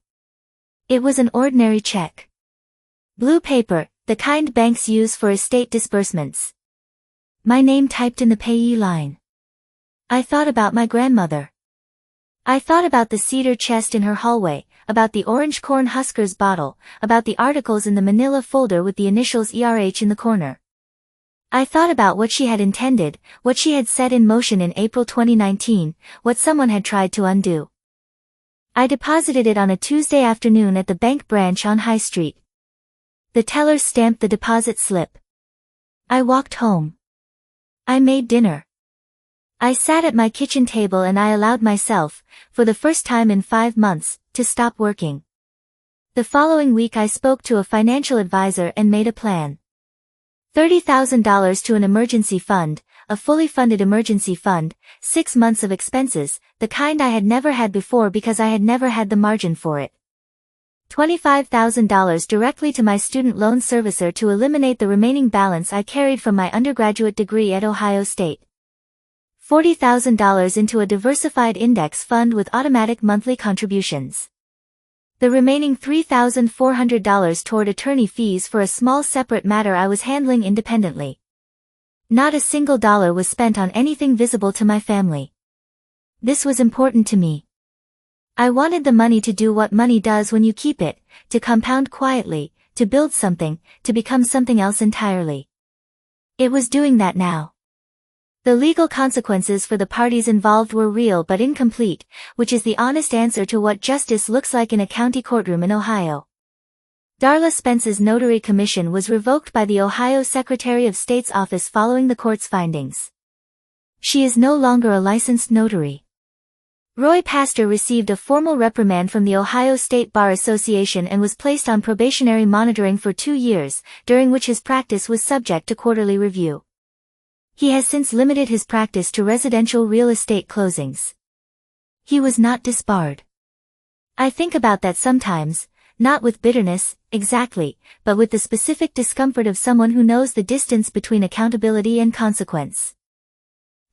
Speaker 1: It was an ordinary check. Blue paper, the kind banks use for estate disbursements. My name typed in the payee line. I thought about my grandmother. I thought about the cedar chest in her hallway, about the orange corn Huskers bottle, about the articles in the manila folder with the initials ERH in the corner. I thought about what she had intended, what she had set in motion in April 2019, what someone had tried to undo. I deposited it on a Tuesday afternoon at the bank branch on High Street. The teller stamped the deposit slip. I walked home. I made dinner. I sat at my kitchen table and I allowed myself, for the first time in 5 months, to stop working. The following week I spoke to a financial advisor and made a plan. $30,000 to an emergency fund, a fully funded emergency fund, 6 months of expenses, the kind I had never had before because I had never had the margin for it. $25,000 directly to my student loan servicer to eliminate the remaining balance I carried from my undergraduate degree at Ohio State. $40,000 into a diversified index fund with automatic monthly contributions. The remaining $3,400 toward attorney fees for a small separate matter I was handling independently. Not a single dollar was spent on anything visible to my family. This was important to me. I wanted the money to do what money does when you keep it, to compound quietly, to build something, to become something else entirely. It was doing that now. The legal consequences for the parties involved were real but incomplete, which is the honest answer to what justice looks like in a county courtroom in Ohio. Darla Spence's notary commission was revoked by the Ohio Secretary of State's office following the court's findings. She is no longer a licensed notary. Roy Pastor received a formal reprimand from the Ohio State Bar Association and was placed on probationary monitoring for 2 years, during which his practice was subject to quarterly review. He has since limited his practice to residential real estate closings. He was not disbarred. I think about that sometimes, not with bitterness, exactly, but with the specific discomfort of someone who knows the distance between accountability and consequence.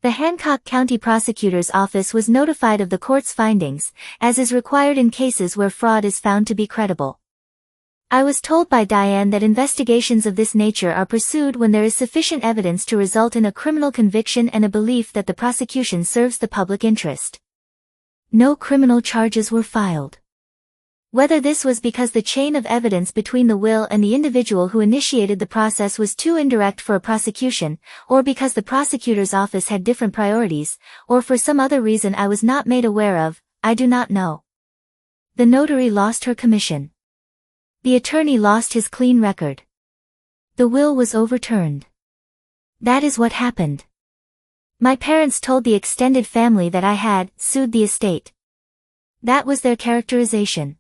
Speaker 1: The Hancock County Prosecutor's Office was notified of the court's findings, as is required in cases where fraud is found to be credible. I was told by Diane that investigations of this nature are pursued when there is sufficient evidence to result in a criminal conviction and a belief that the prosecution serves the public interest. No criminal charges were filed. Whether this was because the chain of evidence between the will and the individual who initiated the process was too indirect for a prosecution, or because the prosecutor's office had different priorities, or for some other reason I was not made aware of, I do not know. The notary lost her commission. The attorney lost his clean record. The will was overturned. That is what happened. My parents told the extended family that I had sued the estate. That was their characterization.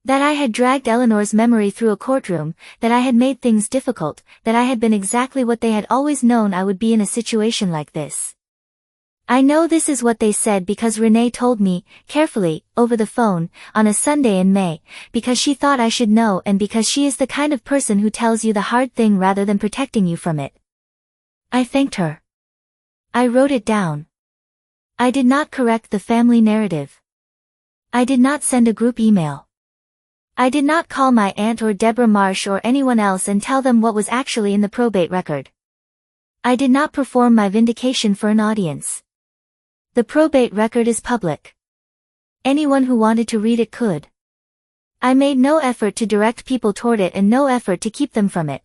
Speaker 1: That I had dragged Eleanor's memory through a courtroom, that I had made things difficult, that I had been exactly what they had always known I would be in a situation like this. I know this is what they said because Renee told me, carefully, over the phone, on a Sunday in May, because she thought I should know and because she is the kind of person who tells you the hard thing rather than protecting you from it. I thanked her. I wrote it down. I did not correct the family narrative. I did not send a group email. I did not call my aunt or Deborah Marsh or anyone else and tell them what was actually in the probate record. I did not perform my vindication for an audience. The probate record is public. Anyone who wanted to read it could. I made no effort to direct people toward it and no effort to keep them from it.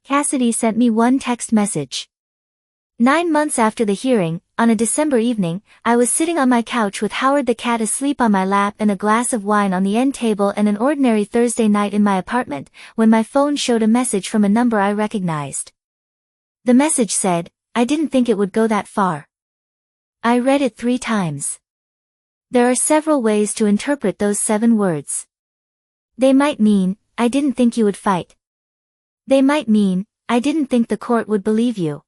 Speaker 1: Cassidy sent me one text message. 9 months after the hearing, on a December evening, I was sitting on my couch with Howard the cat asleep on my lap and a glass of wine on the end table and an ordinary Thursday night in my apartment, when my phone showed a message from a number I recognized. The message said, "I didn't think it would go that far." I read it 3 times. There are several ways to interpret those 7 words. They might mean, "I didn't think you would fight." They might mean, "I didn't think the court would believe you."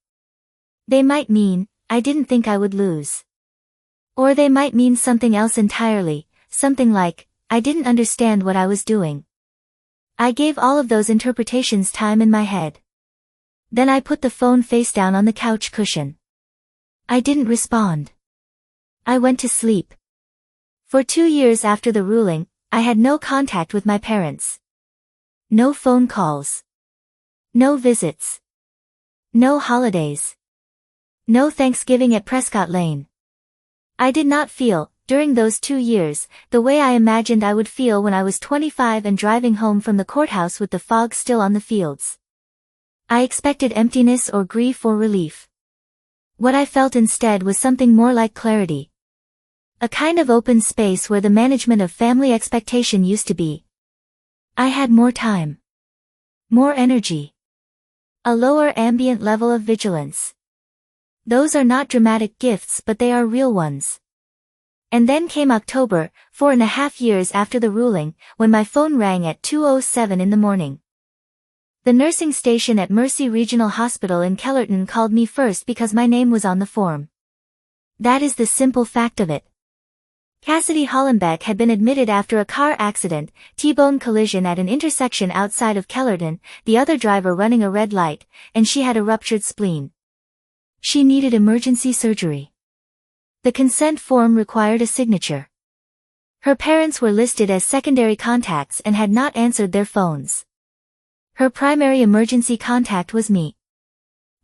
Speaker 1: They might mean, "I didn't think I would lose." Or they might mean something else entirely, something like, "I didn't understand what I was doing." I gave all of those interpretations time in my head. Then I put the phone face down on the couch cushion. I didn't respond. I went to sleep. For 2 years after the ruling, I had no contact with my parents. No phone calls. No visits. No holidays. No Thanksgiving at Prescott Lane. I did not feel, during those 2 years, the way I imagined I would feel when I was 25 and driving home from the courthouse with the fog still on the fields. I expected emptiness or grief or relief. What I felt instead was something more like clarity. A kind of open space where the management of family expectation used to be. I had more time. More energy. A lower ambient level of vigilance. Those are not dramatic gifts, but they are real ones. And then came October, 4.5 years after the ruling, when my phone rang at 2:07 in the morning. The nursing station at Mercy Regional Hospital in Kellerton called me first because my name was on the form. That is the simple fact of it. Cassidy Hollenbeck had been admitted after a car accident, T-bone collision at an intersection outside of Kellerton, the other driver running a red light, and she had a ruptured spleen. She needed emergency surgery. The consent form required a signature. Her parents were listed as secondary contacts and had not answered their phones. Her primary emergency contact was me.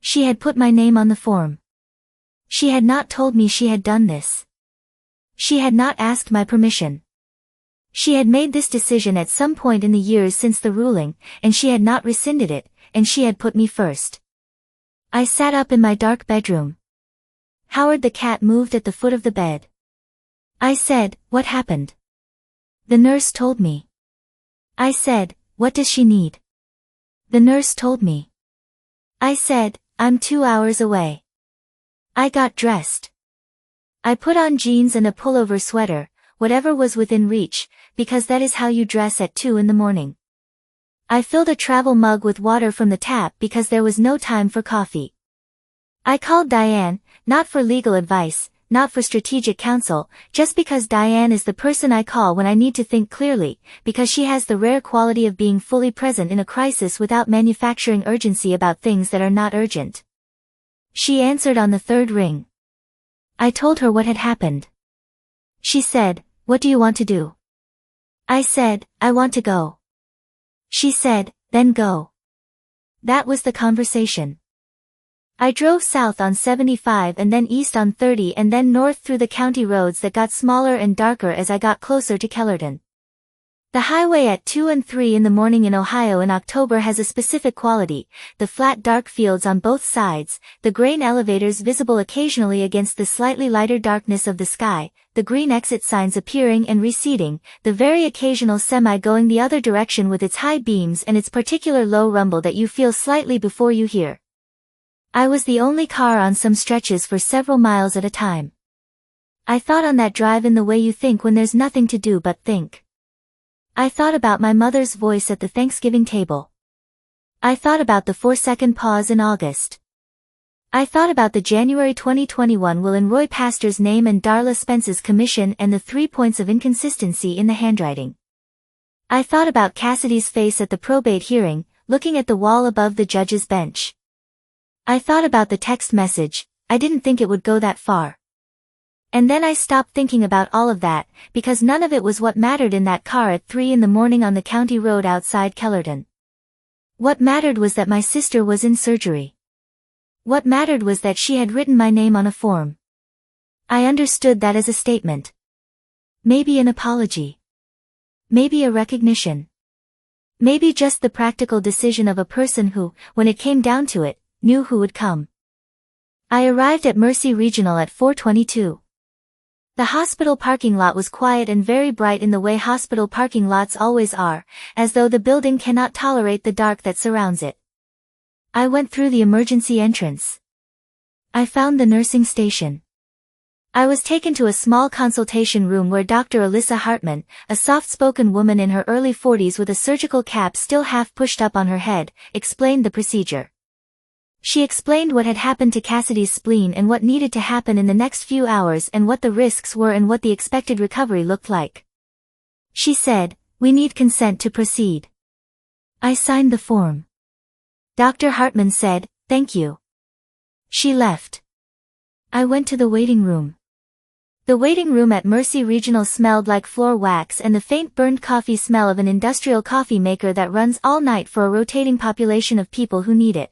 Speaker 1: She had put my name on the form. She had not told me she had done this. She had not asked my permission. She had made this decision at some point in the years since the ruling, and she had not rescinded it, and she had put me first. I sat up in my dark bedroom. Howard the cat moved at the foot of the bed. I said, "What happened?" The nurse told me. I said, "What does she need?" The nurse told me. I said, "I'm 2 hours away." I got dressed. I put on jeans and a pullover sweater, whatever was within reach, because that is how you dress at 2 in the morning. I filled a travel mug with water from the tap because there was no time for coffee. I called Diane, not for legal advice, not for strategic counsel, just because Diane is the person I call when I need to think clearly, because she has the rare quality of being fully present in a crisis without manufacturing urgency about things that are not urgent. She answered on the third ring. I told her what had happened. She said, "What do you want to do?" I said, "I want to go." She said, "Then go." That was the conversation. I drove south on 75 and then east on 30 and then north through the county roads that got smaller and darker as I got closer to Kellerton. The highway at 2 and 3 in the morning in Ohio in October has a specific quality, the flat dark fields on both sides, the grain elevators visible occasionally against the slightly lighter darkness of the sky, the green exit signs appearing and receding, the very occasional semi going the other direction with its high beams and its particular low rumble that you feel slightly before you hear. I was the only car on some stretches for several miles at a time. I thought on that drive in the way you think when there's nothing to do but think. I thought about my mother's voice at the Thanksgiving table. I thought about the 4-second pause in August. I thought about the January 2021 Will and Roy pastor's name and Darla Spence's commission and the 3 points of inconsistency in the handwriting. I thought about Cassidy's face at the probate hearing, looking at the wall above the judge's bench. I thought about the text message, I didn't think it would go that far. And then I stopped thinking about all of that, because none of it was what mattered in that car at 3 in the morning on the county road outside Kellerton. What mattered was that my sister was in surgery. What mattered was that she had written my name on a form. I understood that as a statement. Maybe an apology. Maybe a recognition. Maybe just the practical decision of a person who, when it came down to it, knew who would come. I arrived at Mercy Regional at 4:22. The hospital parking lot was quiet and very bright in the way hospital parking lots always are, as though the building cannot tolerate the dark that surrounds it. I went through the emergency entrance. I found the nursing station. I was taken to a small consultation room where Dr. Alyssa Hartman, a soft-spoken woman in her early 40s with a surgical cap still half pushed up on her head, explained the procedure. She explained what had happened to Cassidy's spleen and what needed to happen in the next few hours and what the risks were and what the expected recovery looked like. She said, "We need consent to proceed." I signed the form. Dr. Hartman said, "Thank you." She left. I went to the waiting room. The waiting room at Mercy Regional smelled like floor wax and the faint burned coffee smell of an industrial coffee maker that runs all night for a rotating population of people who need it.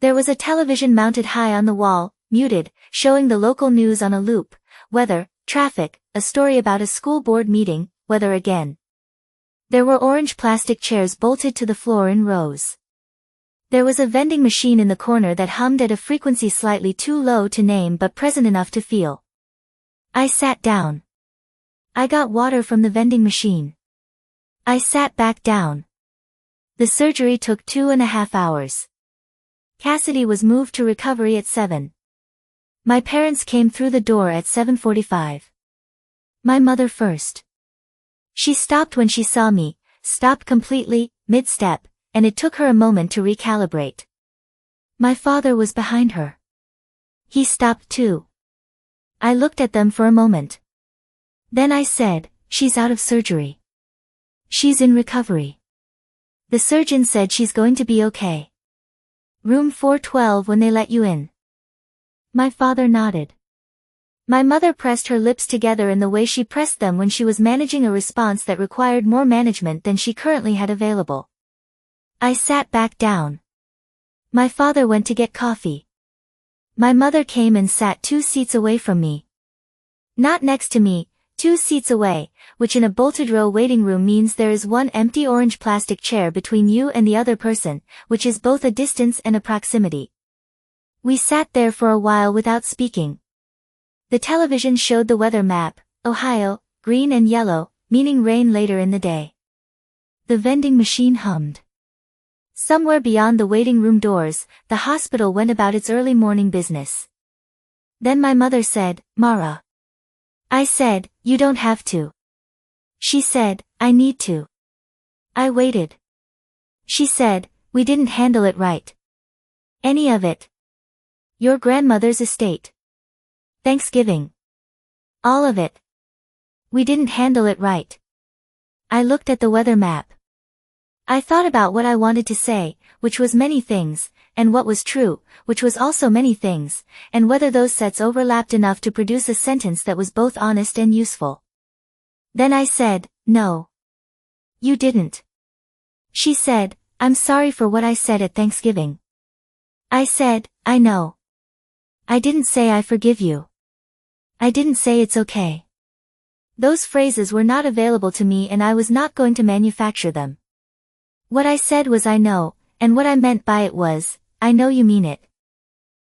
Speaker 1: There was a television mounted high on the wall, muted, showing the local news on a loop, weather, traffic, a story about a school board meeting, weather again. There were orange plastic chairs bolted to the floor in rows. There was a vending machine in the corner that hummed at a frequency slightly too low to name but present enough to feel. I sat down. I got water from the vending machine. I sat back down. The surgery took 2.5 hours. Cassidy was moved to recovery at 7. My parents came through the door at 7:45. My mother first. She stopped when she saw me, stopped completely, mid-step, and it took her a moment to recalibrate. My father was behind her. He stopped too. I looked at them for a moment. Then I said, "She's out of surgery. She's in recovery. The surgeon said she's going to be okay. Room 412 when they let you in." My father nodded. My mother pressed her lips together in the way she pressed them when she was managing a response that required more management than she currently had available. I sat back down. My father went to get coffee. My mother came and sat 2 seats away from me. Not next to me, 2 seats away, which in a bolted row waiting room means there is one empty orange plastic chair between you and the other person, which is both a distance and a proximity. We sat there for a while without speaking. The television showed the weather map, Ohio, green and yellow, meaning rain later in the day. The vending machine hummed. Somewhere beyond the waiting room doors, the hospital went about its early morning business. Then my mother said, "Mara." I said, "You don't have to." She said, "I need to." I waited. She said, "We didn't handle it right." "Any of it?" "Your grandmother's estate." "Thanksgiving." "All of it." "We didn't handle it right." I looked at the weather map. I thought about what I wanted to say, which was many things, and what was true, which was also many things, and whether those sets overlapped enough to produce a sentence that was both honest and useful. Then I said, "No. You didn't." She said, "I'm sorry for what I said at Thanksgiving." I said, "I know. I didn't say I forgive you. I didn't say it's okay." Those phrases were not available to me and I was not going to manufacture them. What I said was "I know," and what I meant by it was, "I know you mean it.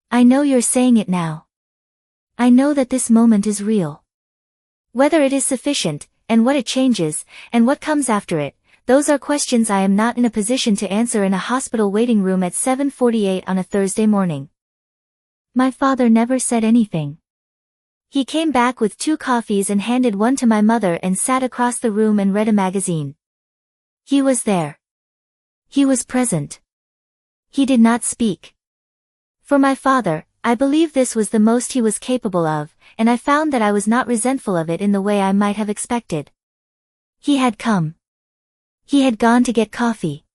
Speaker 1: I know you're saying it now. I know that this moment is real." Whether it is sufficient, and what it changes, and what comes after it, those are questions I am not in a position to answer in a hospital waiting room at 7:48 on a Thursday morning. My father never said anything. He came back with 2 coffees and handed one to my mother and sat across the room and read a magazine. He was there. He was present. He did not speak. For my father, I believe this was the most he was capable of, and I found that I was not resentful of it in the way I might have expected. He had come. He had gone to get coffee.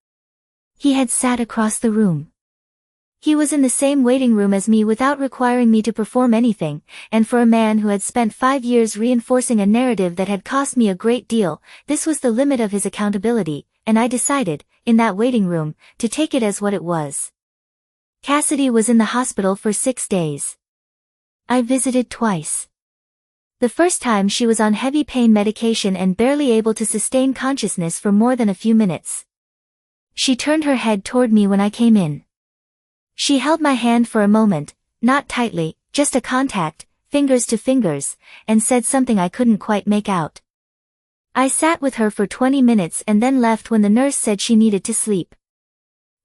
Speaker 1: He had sat across the room. He was in the same waiting room as me without requiring me to perform anything, and for a man who had spent 5 years reinforcing a narrative that had cost me a great deal, this was the limit of his accountability, and I decided, in that waiting room, to take it as what it was. Cassidy was in the hospital for 6 days. I visited twice. The first time she was on heavy pain medication and barely able to sustain consciousness for more than a few minutes. She turned her head toward me when I came in. She held my hand for a moment, not tightly, just a contact, fingers to fingers, and said something I couldn't quite make out. I sat with her for 20 minutes and then left when the nurse said she needed to sleep.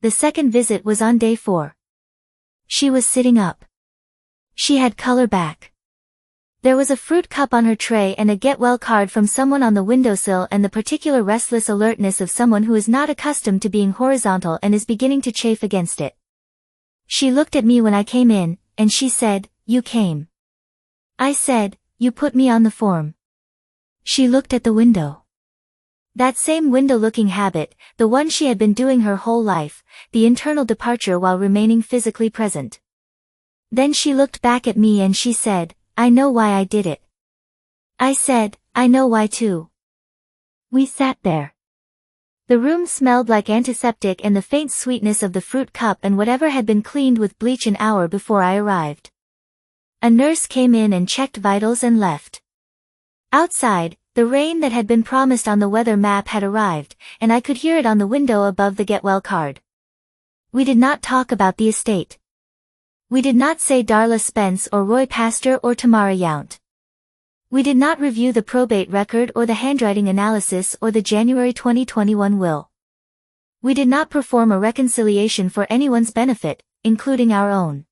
Speaker 1: The second visit was on day 4. She was sitting up. She had color back. There was a fruit cup on her tray and a get well card from someone on the windowsill and the particular restless alertness of someone who is not accustomed to being horizontal and is beginning to chafe against it. She looked at me when I came in, and she said, "You came." I said, "You put me on the form." She looked at the window. That same window-looking habit, the one she had been doing her whole life, the internal departure while remaining physically present. Then she looked back at me and she said, "I know why I did it." I said, "I know why too." We sat there. The room smelled like antiseptic and the faint sweetness of the fruit cup and whatever had been cleaned with bleach an hour before I arrived. A nurse came in and checked vitals and left. Outside, the rain that had been promised on the weather map had arrived, and I could hear it on the window above the get well card. We did not talk about the estate. We did not say Darla Spence or Roy Pastor or Tamara Yount. We did not review the probate record or the handwriting analysis or the January 2021 will. We did not perform a reconciliation for anyone's benefit, including our own.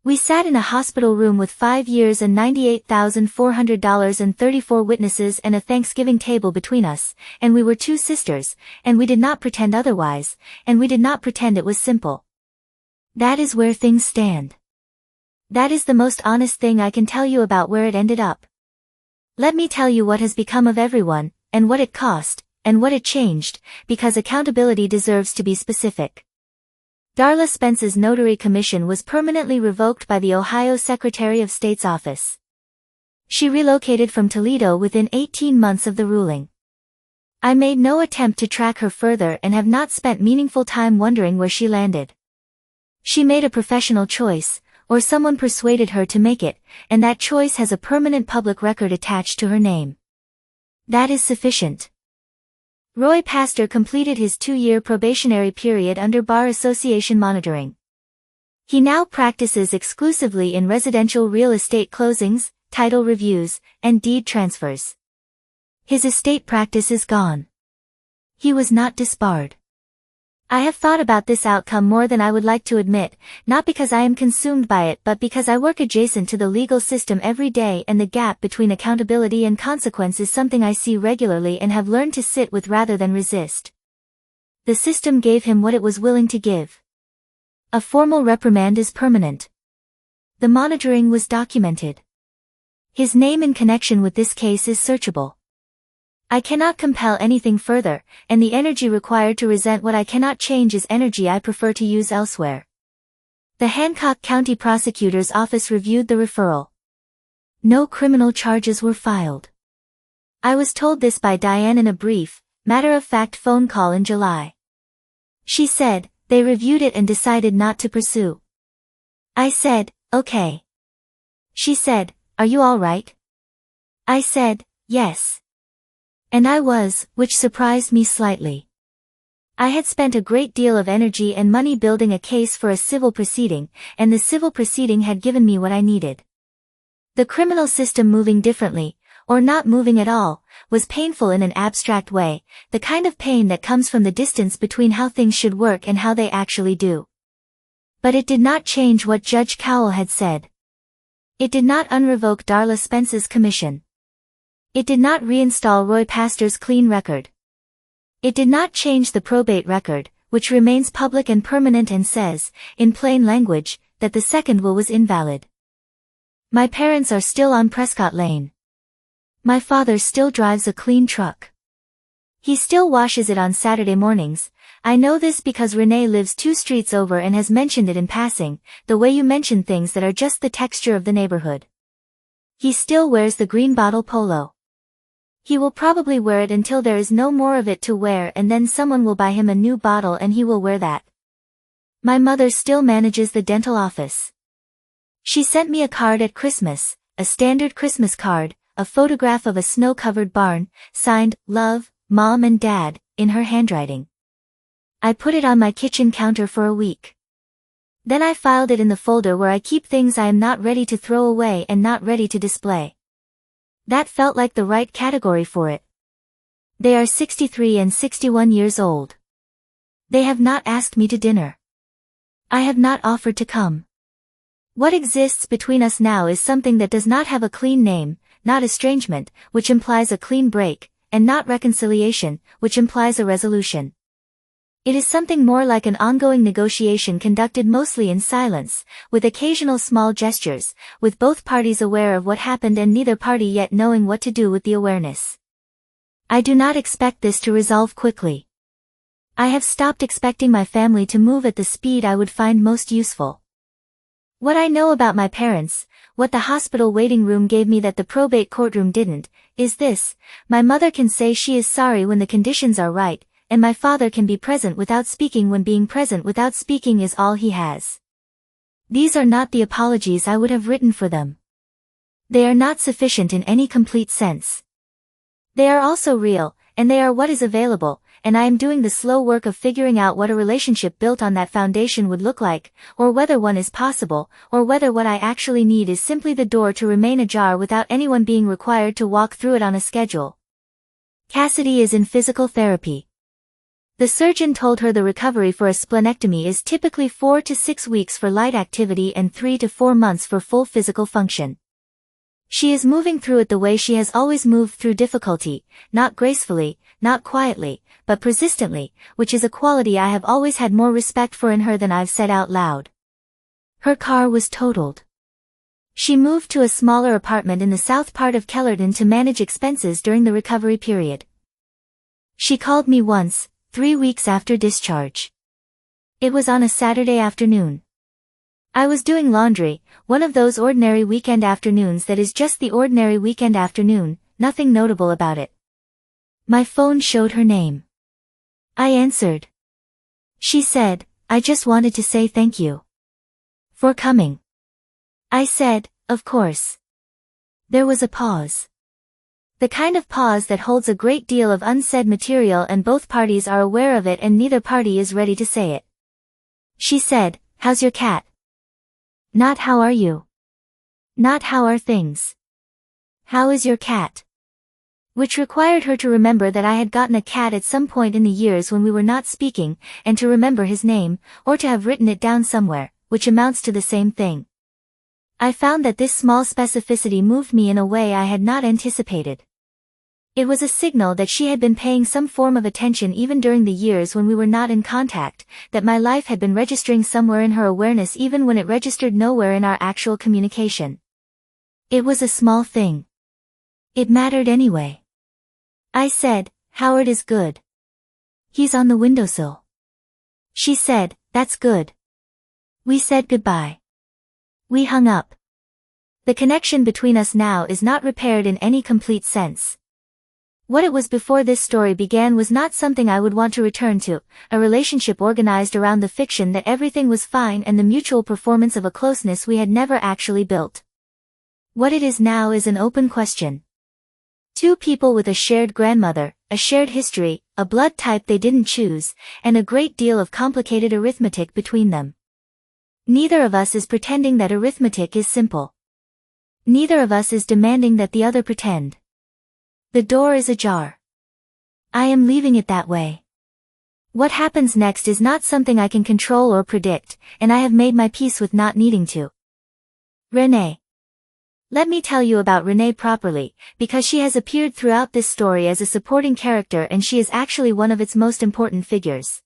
Speaker 1: We sat in a hospital room with 5 years and $98,400 and 34 witnesses and a Thanksgiving table between us, and we were two sisters, and we did not pretend otherwise, and we did not pretend it was simple. That is where things stand. That is the most honest thing I can tell you about where it ended up. Let me tell you what has become of everyone, and what it cost, and what it changed, because accountability deserves to be specific. Darla Spence's notary commission was permanently revoked by the Ohio Secretary of State's office. She relocated from Toledo within 18 months of the ruling. I made no attempt to track her further and have not spent meaningful time wondering where she landed. She made a professional choice, or someone persuaded her to make it, and that choice has a permanent public record attached to her name. That is sufficient. Roy Pastor completed his 2-year probationary period under Bar Association monitoring. He now practices exclusively in residential real estate closings, title reviews, and deed transfers. His estate practice is gone. He was not disbarred. I have thought about this outcome more than I would like to admit, not because I am consumed by it but because I work adjacent to the legal system every day and the gap between accountability and consequence is something I see regularly and have learned to sit with rather than resist. The system gave him what it was willing to give. A formal reprimand is permanent. The monitoring was documented. His name in connection with this case is searchable. I cannot compel anything further, and the energy required to resent what I cannot change is energy I prefer to use elsewhere. The Hancock County Prosecutor's Office reviewed the referral. No criminal charges were filed. I was told this by Diane in a brief, matter-of-fact phone call in July. She said, they reviewed it and decided not to pursue. I said, okay. She said, are you all right? I said, yes. And I was, which surprised me slightly. I had spent a great deal of energy and money building a case for a civil proceeding, and the civil proceeding had given me what I needed. The criminal system moving differently, or not moving at all, was painful in an abstract way, the kind of pain that comes from the distance between how things should work and how they actually do. But it did not change what Judge Cowell had said. It did not unrevoke Darla Spence's commission. It did not reinstall Roy Pastor's clean record. It did not change the probate record, which remains public and permanent and says, in plain language, that the second will was invalid. My parents are still on Prescott Lane. My father still drives a clean truck. He still washes it on Saturday mornings. I know this because Renee lives 2 streets over and has mentioned it in passing, the way you mention things that are just the texture of the neighborhood. He still wears the green bottle polo. He will probably wear it until there is no more of it to wear and then someone will buy him a new bottle and he will wear that. My mother still manages the dental office. She sent me a card at Christmas, a standard Christmas card, a photograph of a snow-covered barn, signed, Love, Mom and Dad, in her handwriting. I put it on my kitchen counter for a week. Then I filed it in the folder where I keep things I am not ready to throw away and not ready to display. That felt like the right category for it. They are 63 and 61 years old. They have not asked me to dinner. I have not offered to come. What exists between us now is something that does not have a clean name, not estrangement, which implies a clean break, and not reconciliation, which implies a resolution. It is something more like an ongoing negotiation conducted mostly in silence, with occasional small gestures, with both parties aware of what happened and neither party yet knowing what to do with the awareness. I do not expect this to resolve quickly. I have stopped expecting my family to move at the speed I would find most useful. What I know about my parents, what the hospital waiting room gave me that the probate courtroom didn't, is this: my mother can say she is sorry when the conditions are right, and my father can be present without speaking when being present without speaking is all he has. These are not the apologies I would have written for them. They are not sufficient in any complete sense. They are also real, and they are what is available, and I am doing the slow work of figuring out what a relationship built on that foundation would look like, or whether one is possible, or whether what I actually need is simply the door to remain ajar without anyone being required to walk through it on a schedule. Cassidy is in physical therapy. The surgeon told her the recovery for a splenectomy is typically 4 to 6 weeks for light activity and 3 to 4 months for full physical function. She is moving through it the way she has always moved through difficulty, not gracefully, not quietly, but persistently, which is a quality I have always had more respect for in her than I've said out loud. Her car was totaled. She moved to a smaller apartment in the south part of Kellerton to manage expenses during the recovery period. She called me once, 3 weeks after discharge. It was on a Saturday afternoon. I was doing laundry, one of those ordinary weekend afternoons that is just the ordinary weekend afternoon, nothing notable about it. My phone showed her name. I answered. She said, "I just wanted to say thank you for coming." I said, "Of course." There was a pause. The kind of pause that holds a great deal of unsaid material and both parties are aware of it and neither party is ready to say it. She said, "How's your cat?" Not "How are you?" Not "How are things?" "How is your cat?" Which required her to remember that I had gotten a cat at some point in the years when we were not speaking, and to remember his name, or to have written it down somewhere, which amounts to the same thing. I found that this small specificity moved me in a way I had not anticipated. It was a signal that she had been paying some form of attention even during the years when we were not in contact, that my life had been registering somewhere in her awareness even when it registered nowhere in our actual communication. It was a small thing. It mattered anyway. I said, "Howard is good. He's on the windowsill." She said, "That's good." We said goodbye. We hung up. The connection between us now is not repaired in any complete sense. What it was before this story began was not something I would want to return to, a relationship organized around the fiction that everything was fine and the mutual performance of a closeness we had never actually built. What it is now is an open question. Two people with a shared grandmother, a shared history, a blood type they didn't choose, and a great deal of complicated arithmetic between them. Neither of us is pretending that arithmetic is simple. Neither of us is demanding that the other pretend. The door is ajar. I am leaving it that way. What happens next is not something I can control or predict, and I have made my peace with not needing to. Renee. Let me tell you about Renee properly, because she has appeared throughout this story as a supporting character and she is actually one of its most important figures.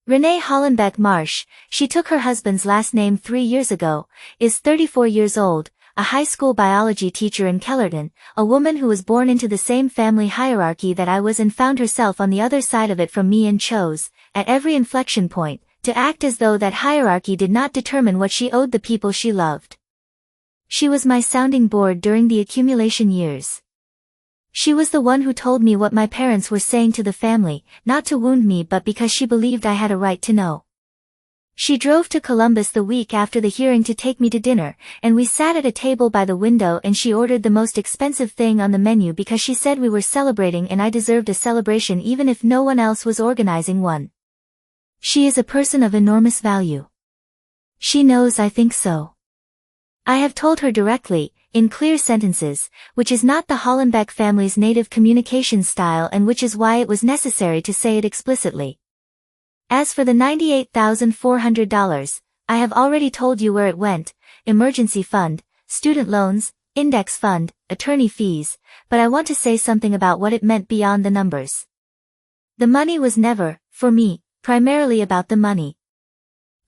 Speaker 1: Renee Hollenbeck Marsh, she took her husband's last name 3 years ago, is 34 years old, a high school biology teacher in Kellerton, a woman who was born into the same family hierarchy that I was and found herself on the other side of it from me and chose, at every inflection point, to act as though that hierarchy did not determine what she owed the people she loved. She was my sounding board during the accumulation years. She was the one who told me what my parents were saying to the family, not to wound me but because she believed I had a right to know. She drove to Columbus the week after the hearing to take me to dinner, and we sat at a table by the window and she ordered the most expensive thing on the menu because she said we were celebrating and I deserved a celebration even if no one else was organizing one. She is a person of enormous value. She knows I think so. I have told her directly, in clear sentences, which is not the Hollenbeck family's native communication style and which is why it was necessary to say it explicitly. As for the $98,400, I have already told you where it went: emergency fund, student loans, index fund, attorney fees, but I want to say something about what it meant beyond the numbers. The money was never, for me, primarily about the money.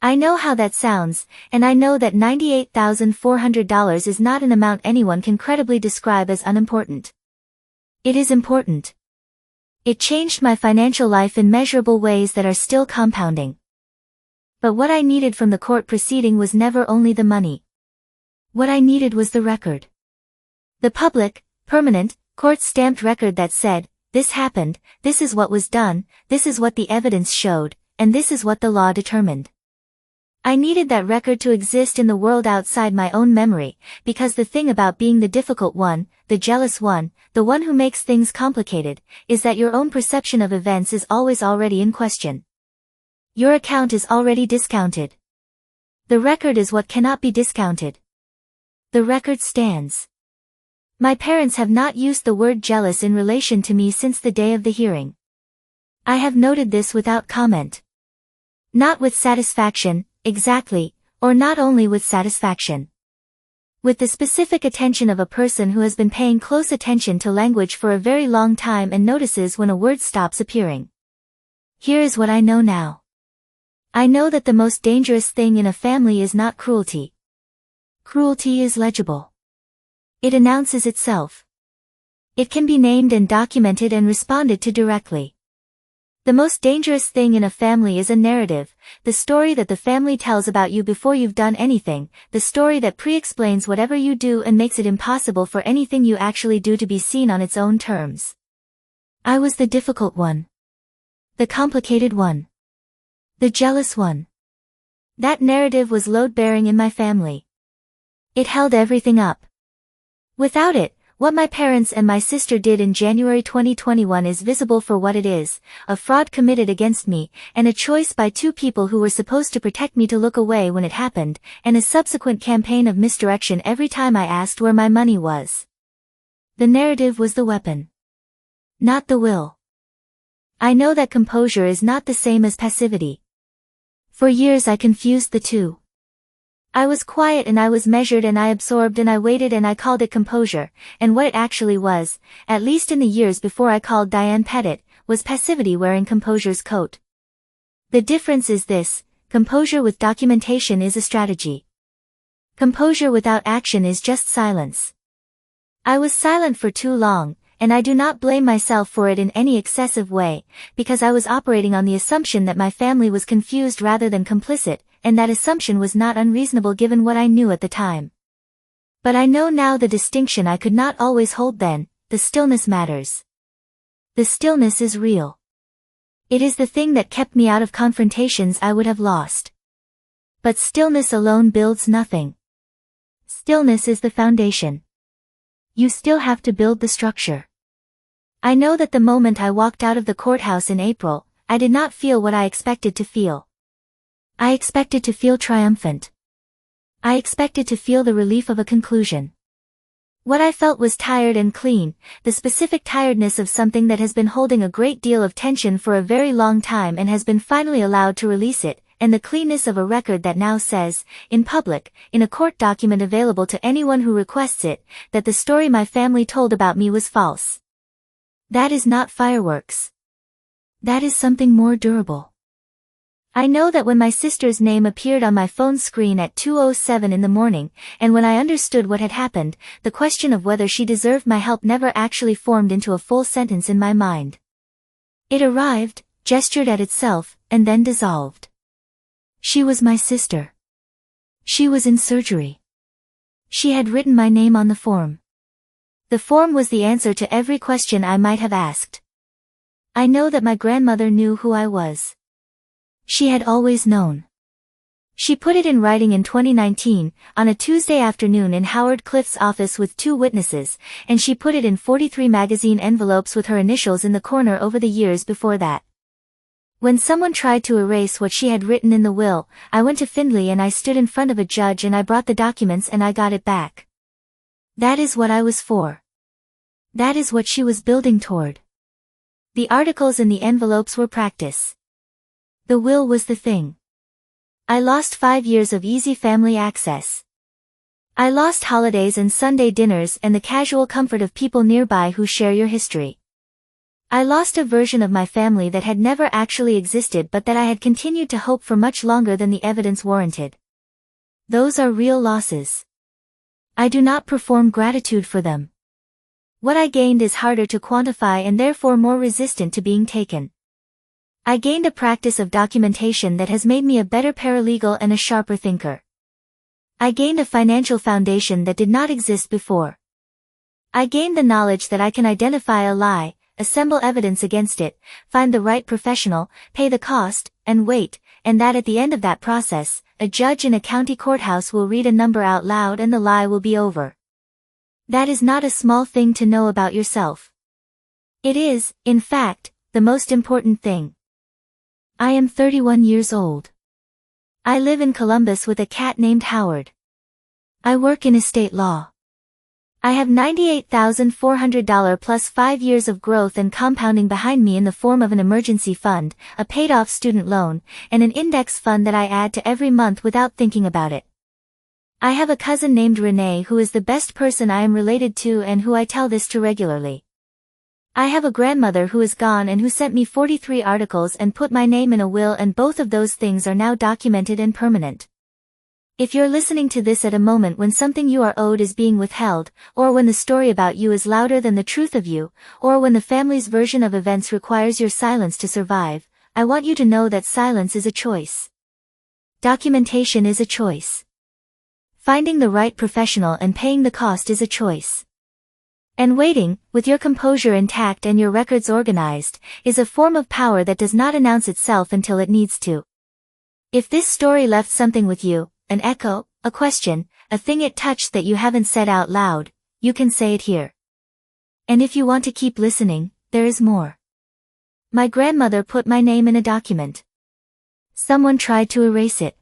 Speaker 1: I know how that sounds, and I know that $98,400 is not an amount anyone can credibly describe as unimportant. It is important. It changed my financial life in measurable ways that are still compounding. But what I needed from the court proceeding was never only the money. What I needed was the record. The public, permanent, court-stamped record that said, this happened, this is what was done, this is what the evidence showed, and this is what the law determined. I needed that record to exist in the world outside my own memory, because the thing about being the difficult one, the jealous one, the one who makes things complicated, is that your own perception of events is always already in question. Your account is already discounted. The record is what cannot be discounted. The record stands. My parents have not used the word jealous in relation to me since the day of the hearing. I have noted this without comment. Not with satisfaction, exactly, or not only with satisfaction. With the specific attention of a person who has been paying close attention to language for a very long time and notices when a word stops appearing. Here is what I know now. I know that the most dangerous thing in a family is not cruelty. Cruelty is legible. It announces itself. It can be named and documented and responded to directly. The most dangerous thing in a family is a narrative, the story that the family tells about you before you've done anything, the story that pre-explains whatever you do and makes it impossible for anything you actually do to be seen on its own terms. I was the difficult one. The complicated one. The jealous one. That narrative was load-bearing in my family. It held everything up. Without it, what my parents and my sister did in January 2021 is visible for what it is, a fraud committed against me, and a choice by two people who were supposed to protect me to look away when it happened, and a subsequent campaign of misdirection every time I asked where my money was. The narrative was the weapon. Not the will. I know that composure is not the same as passivity. For years I confused the two. I was quiet and I was measured and I absorbed and I waited and I called it composure, and what it actually was, at least in the years before I called Diane Pettit, was passivity wearing composure's coat. The difference is this: composure with documentation is a strategy. Composure without action is just silence. I was silent for too long, and I do not blame myself for it in any excessive way, because I was operating on the assumption that my family was confused rather than complicit, and that assumption was not unreasonable given what I knew at the time. But I know now the distinction I could not always hold then: the stillness matters. The stillness is real. It is the thing that kept me out of confrontations I would have lost. But stillness alone builds nothing. Stillness is the foundation. You still have to build the structure. I know that the moment I walked out of the courthouse in April, I did not feel what I expected to feel. I expected to feel triumphant. I expected to feel the relief of a conclusion. What I felt was tired and clean, the specific tiredness of something that has been holding a great deal of tension for a very long time and has been finally allowed to release it, and the cleanness of a record that now says, in public, in a court document available to anyone who requests it, that the story my family told about me was false. That is not fireworks. That is something more durable. I know that when my sister's name appeared on my phone screen at 2:07 in the morning, and when I understood what had happened, the question of whether she deserved my help never actually formed into a full sentence in my mind. It arrived, gestured at itself, and then dissolved. She was my sister. She was in surgery. She had written my name on the form. The form was the answer to every question I might have asked. I know that my grandmother knew who I was. She had always known. She put it in writing in 2019, on a Tuesday afternoon in Howard Cliff's office with 2 witnesses, and she put it in 43 magazine envelopes with her initials in the corner over the years before that. When someone tried to erase what she had written in the will, I went to Findlay and I stood in front of a judge and I brought the documents and I got it back. That is what I was for. That is what she was building toward. The articles in the envelopes were practice. The will was the thing. I lost 5 years of easy family access. I lost holidays and Sunday dinners and the casual comfort of people nearby who share your history. I lost a version of my family that had never actually existed but that I had continued to hope for much longer than the evidence warranted. Those are real losses. I do not perform gratitude for them. What I gained is harder to quantify and therefore more resistant to being taken. I gained a practice of documentation that has made me a better paralegal and a sharper thinker. I gained a financial foundation that did not exist before. I gained the knowledge that I can identify a lie, assemble evidence against it, find the right professional, pay the cost, and wait, and that at the end of that process, a judge in a county courthouse will read a number out loud and the lie will be over. That is not a small thing to know about yourself. It is, in fact, the most important thing. I am 31 years old. I live in Columbus with a cat named Howard. I work in estate law. I have $98,400 plus 5 years of growth and compounding behind me in the form of an emergency fund, a paid-off student loan, and an index fund that I add to every month without thinking about it. I have a cousin named Renee who is the best person I am related to and who I tell this to regularly. I have a grandmother who is gone and who sent me 43 articles and put my name in a will, and both of those things are now documented and permanent. If you're listening to this at a moment when something you are owed is being withheld, or when the story about you is louder than the truth of you, or when the family's version of events requires your silence to survive, I want you to know that silence is a choice. Documentation is a choice. Finding the right professional and paying the cost is a choice. And waiting, with your composure intact and your records organized, is a form of power that does not announce itself until it needs to. If this story left something with you, an echo, a question, a thing it touched that you haven't said out loud, you can say it here. And if you want to keep listening, there is more. My grandmother put my name in a document. Someone tried to erase it.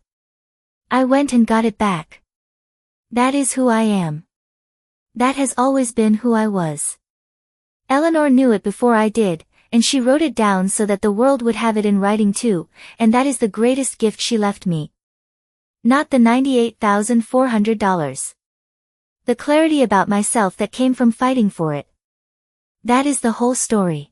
Speaker 1: I went and got it back. That is who I am. That has always been who I was. Eleanor knew it before I did, and she wrote it down so that the world would have it in writing too, and that is the greatest gift she left me. Not the $98,400. The clarity about myself that came from fighting for it. That is the whole story.